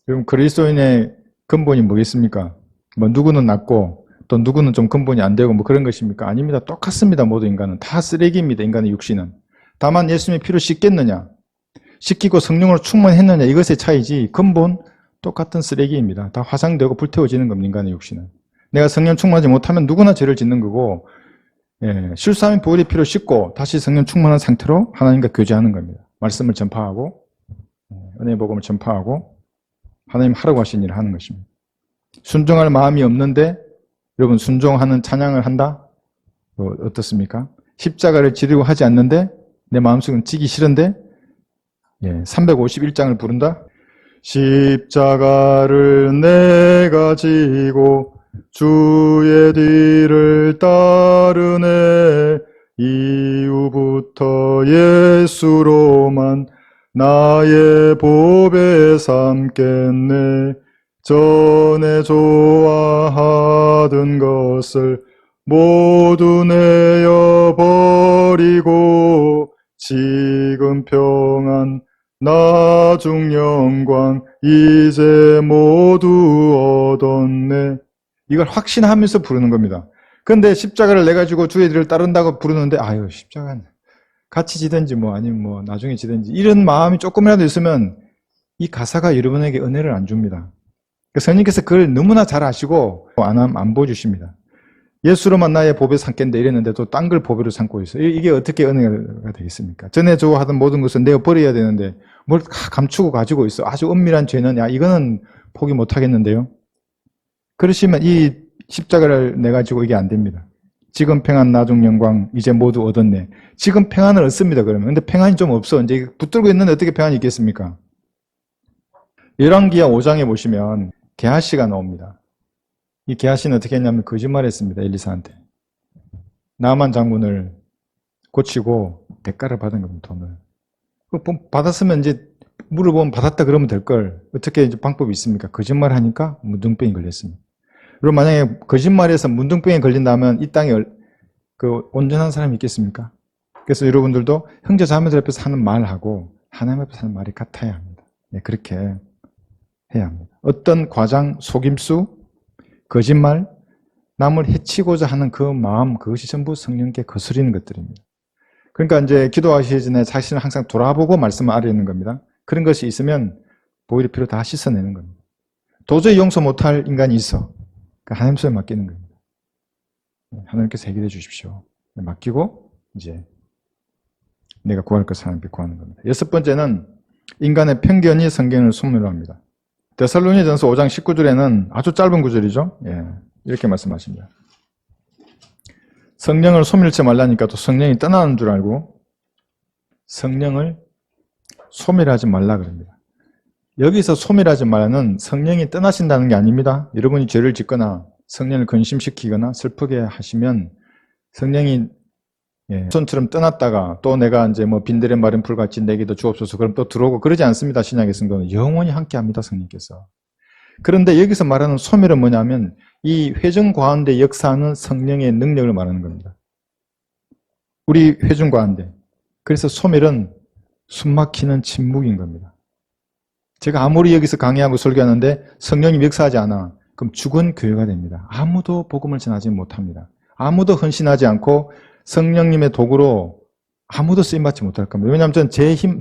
여러분 그리스도인의 근본이 뭐겠습니까? 누구는 낫고 또 누구는 좀 근본이 안 되고 그런 것입니까? 아닙니다. 똑같습니다. 모두 인간은 다 쓰레기입니다. 인간의 육신은. 다만 예수님의 피로 씻겠느냐 씻기고 성령으로 충만했느냐 이것의 차이지 근본 똑같은 쓰레기입니다. 다 화상되고 불태워지는 겁니다. 인간의 육신은. 내가 성령 충만하지 못하면 누구나 죄를 짓는 거고 실수하면 보혈의 피로 씻고 다시 성령 충만한 상태로 하나님과 교제하는 겁니다. 말씀을 전파하고 은혜의 복음을 전파하고 하나님 하라고 하신 일을 하는 것입니다. 순종할 마음이 없는데 여러분 순종하는 찬양을 한다? 어떻습니까? 십자가를 지르고 하지 않는데 내 마음속은 지기 싫은데 351장을 부른다? 십자가를 내가 지고 주의 뒤를 따르네 이후부터 예수로만 나의 보배 삼겠네 전에 좋아하던 것을 모두 내어버리고 지금 평안 나중 영광 이제 모두 얻었네 이걸 확신하면서 부르는 겁니다. 그런데 십자가를 내가지고 주의 뒤를 따른다고 부르는데 아유 십자가는 같이 지든지 아니면 나중에 지든지 이런 마음이 조금이라도 있으면 이 가사가 여러분에게 은혜를 안 줍니다. 성령께서 그걸 너무나 잘 아시고 안 보여주십니다. 예수로만 나의 보배 삼겠는데 이랬는데도 딴 걸 보배로 삼고 있어요. 이게 어떻게 은혜가 되겠습니까? 전에 좋아하던 모든 것은 내가 버려야 되는데 뭘 감추고 가지고 있어. 아주 은밀한 죄는 이거는 포기 못 하겠는데요. 그러시면 이 십자가를 내가지고 이게 안 됩니다. 지금 평안 나중 영광 이제 모두 얻었네. 지금 평안을 얻습니다. 그러면. 근데 평안이 좀 없어. 이제 붙들고 있는데 어떻게 평안이 있겠습니까? 열왕기하 5장에 보시면 게하시가 나옵니다. 이 게하시는 어떻게 했냐면 거짓말했습니다. 엘리사한테. 나만 장군을 고치고 대가를 받은 겁니다. 돈을. 받았으면 이제 물어보면 받았다 그러면 될 걸 어떻게 이제 방법이 있습니까? 거짓말 하니까 문둥병이 걸렸습니다. 그리고 만약에 거짓말해서 문둥병이 걸린다면 이 땅에 그 온전한 사람이 있겠습니까? 그래서 여러분들도 형제 자매들 앞에서 하는 말하고 하나님 앞에서 하는 말이 같아야 합니다. 네, 그렇게 해야 합니다. 어떤 과장, 속임수, 거짓말, 남을 해치고자 하는 그 마음, 그것이 전부 성령께 거스리는 것들입니다. 그러니까 이제 기도하시기 전에 자신을 항상 돌아보고 말씀을 아뢰는 겁니다. 그런 것이 있으면 보일의 피로 다 씻어내는 겁니다. 도저히 용서 못할 인간이 있어. 그러니까 하나님 손에 맡기는 겁니다. 하나님께서 해결해 주십시오. 맡기고 이제 내가 구할 것을 하나님께 구하는 겁니다. 여섯 번째는 인간의 편견이 성경을 소멸합니다. 데살로니전서 5장 19절에는 아주 짧은 구절이죠. 예, 이렇게 말씀하십니다. 성령을 소멸치 말라니까 또 성령이 떠나는 줄 알고 성령을 소멸하지 말라 그럽니다. 여기서 소멸하지 말라는 성령이 떠나신다는 게 아닙니다. 여러분이 죄를 짓거나 성령을 근심시키거나 슬프게 하시면 성령이 손처럼 떠났다가 또 내가 이제 뭐 빈들의 마른 풀같이 내게도 주옵소서 그럼 또 들어오고 그러지 않습니다. 신약의 성도는 영원히 함께합니다. 성령께서. 그런데 여기서 말하는 소멸은 뭐냐면 이 회중 가운데 역사하는 성령의 능력을 말하는 겁니다. 우리 회중 가운데. 그래서 소멸은 숨막히는 침묵인 겁니다. 제가 아무리 여기서 강의하고 설교하는데 성령이 역사하지 않아. 그럼 죽은 교회가 됩니다. 아무도 복음을 전하지 못합니다. 아무도 헌신하지 않고 성령님의 도구로 아무도 쓰임받지 못할 겁니다. 왜냐하면 저는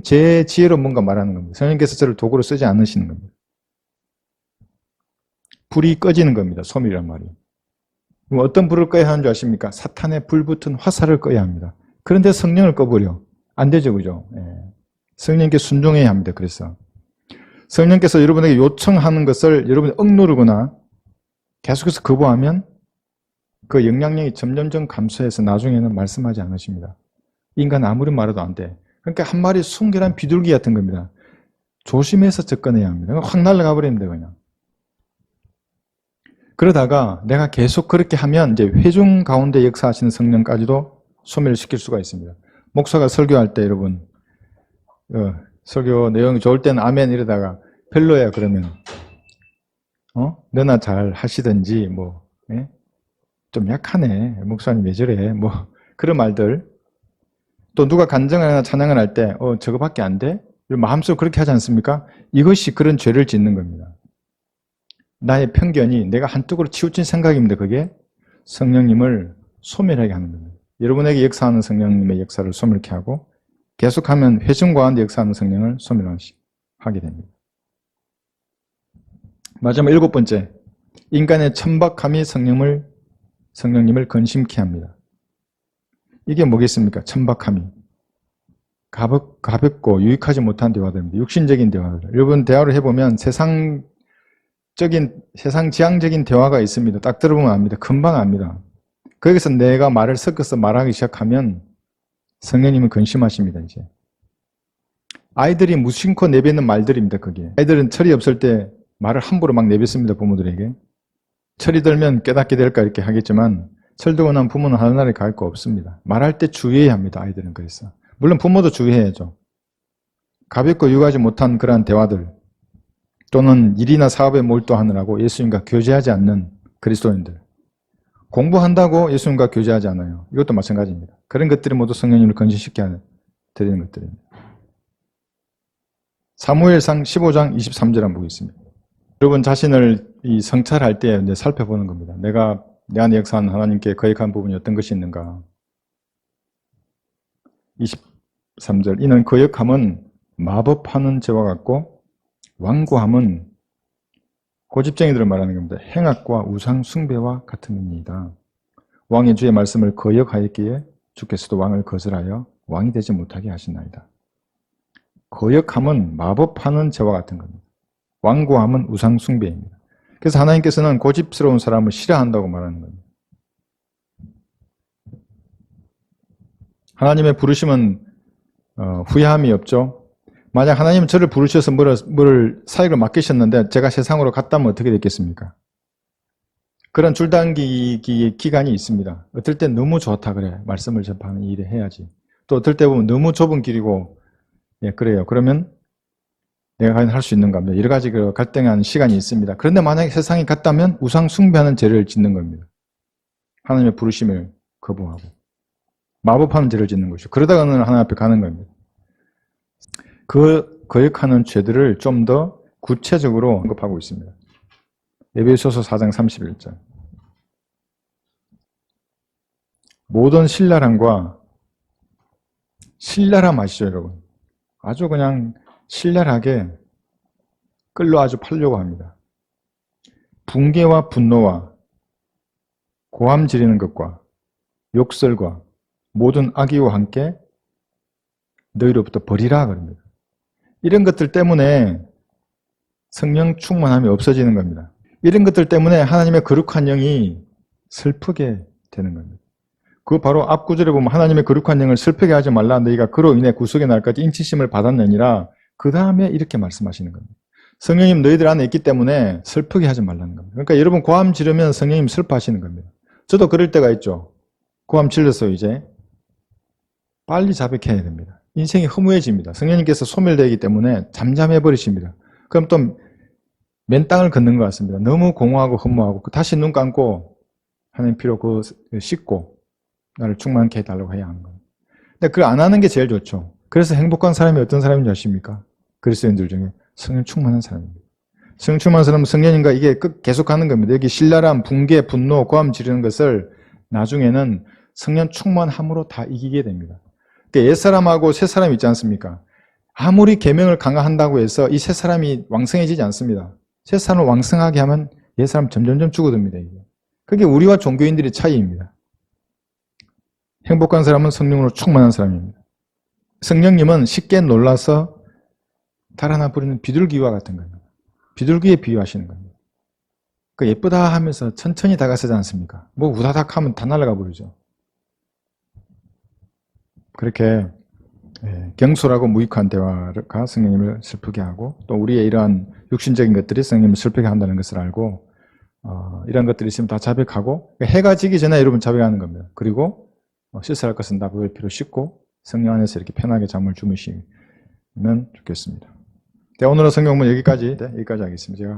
제 지혜로 뭔가 말하는 겁니다. 성령께서 저를 도구로 쓰지 않으시는 겁니다. 불이 꺼지는 겁니다. 소멸이란 말이. 그럼 어떤 불을 꺼야 하는 줄 아십니까? 사탄의 불붙은 화살을 꺼야 합니다. 그런데 성령을 꺼버려. 안 되죠, 그죠? 예. 성령께 순종해야 합니다. 그래서 성령께서 여러분에게 요청하는 것을 여러분이 억누르거나 계속해서 거부하면 그 영향력이 점점점 감소해서 나중에는 말씀하지 않으십니다. 인간 아무리 말해도 안 돼. 그러니까 한 마리 순결한 비둘기 같은 겁니다. 조심해서 접근해야 합니다. 확 날아가 버립니다, 그냥. 그러다가 내가 계속 그렇게 하면 이제 회중 가운데 역사하시는 성령까지도 소멸시킬 수가 있습니다. 목사가 설교할 때 여러분 설교 내용이 좋을 때는 아멘 이러다가 별로야 그러면 너나 잘 하시든지 뭐 좀 약하네 목사님 왜 저래 뭐 그런 말들 또 누가 간증하거나 찬양을 할 때 저거밖에 안 돼? 마음속으로 그렇게 하지 않습니까? 이것이 그런 죄를 짓는 겁니다. 나의 편견이 내가 한쪽으로 치우친 생각입니다. 그게 성령님을 소멸하게 하는 겁니다. 여러분에게 역사하는 성령님의 역사를 소멸케 하고 계속하면 회중 가운데 역사하는 성령을 소멸하게 됩니다. 마지막 일곱 번째, 인간의 천박함이 성령님을 근심케 합니다. 이게 뭐겠습니까? 천박함이. 가볍고 유익하지 못한 대화들입니다. 육신적인 대화들. 여러분 대화를 해보면 세상 지향적인 대화가 있습니다. 딱 들어보면 압니다. 금방 압니다. 거기서 내가 말을 섞어서 말하기 시작하면 성령님은 근심하십니다. 이제 아이들이 무심코 내뱉는 말들입니다. 그게 아이들은 철이 없을 때 말을 함부로 막 내뱉습니다. 부모들에게. 철이 들면 깨닫게 될까 이렇게 하겠지만 철 들고 난 부모는 하늘나라에 갈 거 없습니다. 말할 때 주의해야 합니다. 아이들은 그래서 물론 부모도 주의해야죠. 가볍고 유익하지 못한 그러한 대화들 또는 일이나 사업에 몰두하느라고 예수님과 교제하지 않는 그리스도인들 공부한다고 예수님과 교제하지 않아요. 이것도 마찬가지입니다. 그런 것들이 모두 성령님을 건진시켜 드리는 것들입니다. 사무엘상 15장 23절 한번 보겠습니다. 여러분 자신을 이 성찰할 때 이제 살펴보는 겁니다. 내가 내 안에 역사하는 하나님께 거역한 부분이 어떤 것이 있는가. 23절 이는 거역함은 마법하는 죄와 같고 완고함은 고집쟁이들을 말하는 겁니다. 행악과 우상 숭배와 같음입니다. 왕의 주의 말씀을 거역하였기에 주께서도 왕을 거절하여 왕이 되지 못하게 하시나이다. 거역함은 마법하는 죄와 같은 겁니다. 완고함은 우상 숭배입니다. 그래서 하나님께서는 고집스러운 사람을 싫어한다고 말하는 겁니다. 하나님의 부르심은 후회함이 없죠. 만약 하나님은 저를 부르셔서 뭐를 사역을 맡기셨는데 제가 세상으로 갔다면 어떻게 됐겠습니까? 그런 줄당기 기간이 있습니다. 어떨 땐 너무 좋다 그래. 말씀을 접하는 일을 해야지. 또 어떨 때 보면 너무 좁은 길이고 그래요. 그러면 내가 과연 할 수 있는가 합니다. 여러 가지 그 갈등한 시간이 있습니다. 그런데 만약에 세상이 같다면 우상 숭배하는 죄를 짓는 겁니다. 하나님의 부르심을 거부하고 마법하는 죄를 짓는 것이죠. 그러다가는 하나님 앞에 가는 겁니다. 그 거역하는 죄들을 좀 더 구체적으로 언급하고 있습니다. 에베소서 4장 31절. 모든 신랄함과 신랄함 아시죠, 여러분? 아주 그냥 신랄하게 끌로 아주 팔려고 합니다. 붕괴와 분노와 고함 지르는 것과 욕설과 모든 악의와 함께 너희로부터 버리라 그럽니다. 이런 것들 때문에 성령 충만함이 없어지는 겁니다. 이런 것들 때문에 하나님의 거룩한 영이 슬프게 되는 겁니다. 그 바로 앞 구절에 보면 하나님의 거룩한 영을 슬프게 하지 말라. 너희가 그로 인해 구속의 날까지 인치심을 받았느니라. 그 다음에 이렇게 말씀하시는 겁니다. 성령님 너희들 안에 있기 때문에 슬프게 하지 말라는 겁니다. 그러니까 여러분 고함 지르면 성령님 슬퍼하시는 겁니다. 저도 그럴 때가 있죠. 고함 질러서 이제 빨리 자백해야 됩니다. 인생이 허무해집니다. 성령님께서 소멸되기 때문에 잠잠해 버리십니다. 그럼 또 맨 땅을 걷는 것 같습니다. 너무 공허하고 허무하고 다시 눈 감고 하나님 피로 그 씻고 나를 충만케 해달라고 해야 하는 거예요. 근데 그걸 안 하는 게 제일 좋죠. 그래서 행복한 사람이 어떤 사람인지 아십니까? 그리스도인들 중에 성령 충만한 사람입니다. 성령 충만한 사람은 성령님과 이게 계속하는 겁니다. 여기 신랄함, 붕괴, 분노, 고함 지르는 것을 나중에는 성령 충만함으로 다 이기게 됩니다. 그러니까 옛사람하고 새사람 있지 않습니까? 아무리 계명을 강화한다고 해서 이 새사람이 왕성해지지 않습니다. 새사람을 왕성하게 하면 옛사람 점점점 죽어듭니다. 이게. 그게 우리와 종교인들의 차이입니다. 행복한 사람은 성령으로 충만한 사람입니다. 성령님은 쉽게 놀라서 달아나 버리는 비둘기와 같은 겁니다. 비둘기에 비유하시는 겁니다. 그 예쁘다 하면서 천천히 다가서지 않습니까? 뭐 우다닥 하면 다 날아가 버리죠. 그렇게 경솔하고 무익한 대화가 성령님을 슬프게 하고 또 우리의 이러한 육신적인 것들이 성령님을 슬프게 한다는 것을 알고 이런 것들이 있으면 다 자백하고 해가 지기 전에 여러분 자백하는 겁니다. 그리고 씻어야 할 것은 다 그걸 피로 씻고 성령 안에서 이렇게 편하게 잠을 주무시면 좋겠습니다. 오늘의 성경은 여기까지 하겠습니다. 제가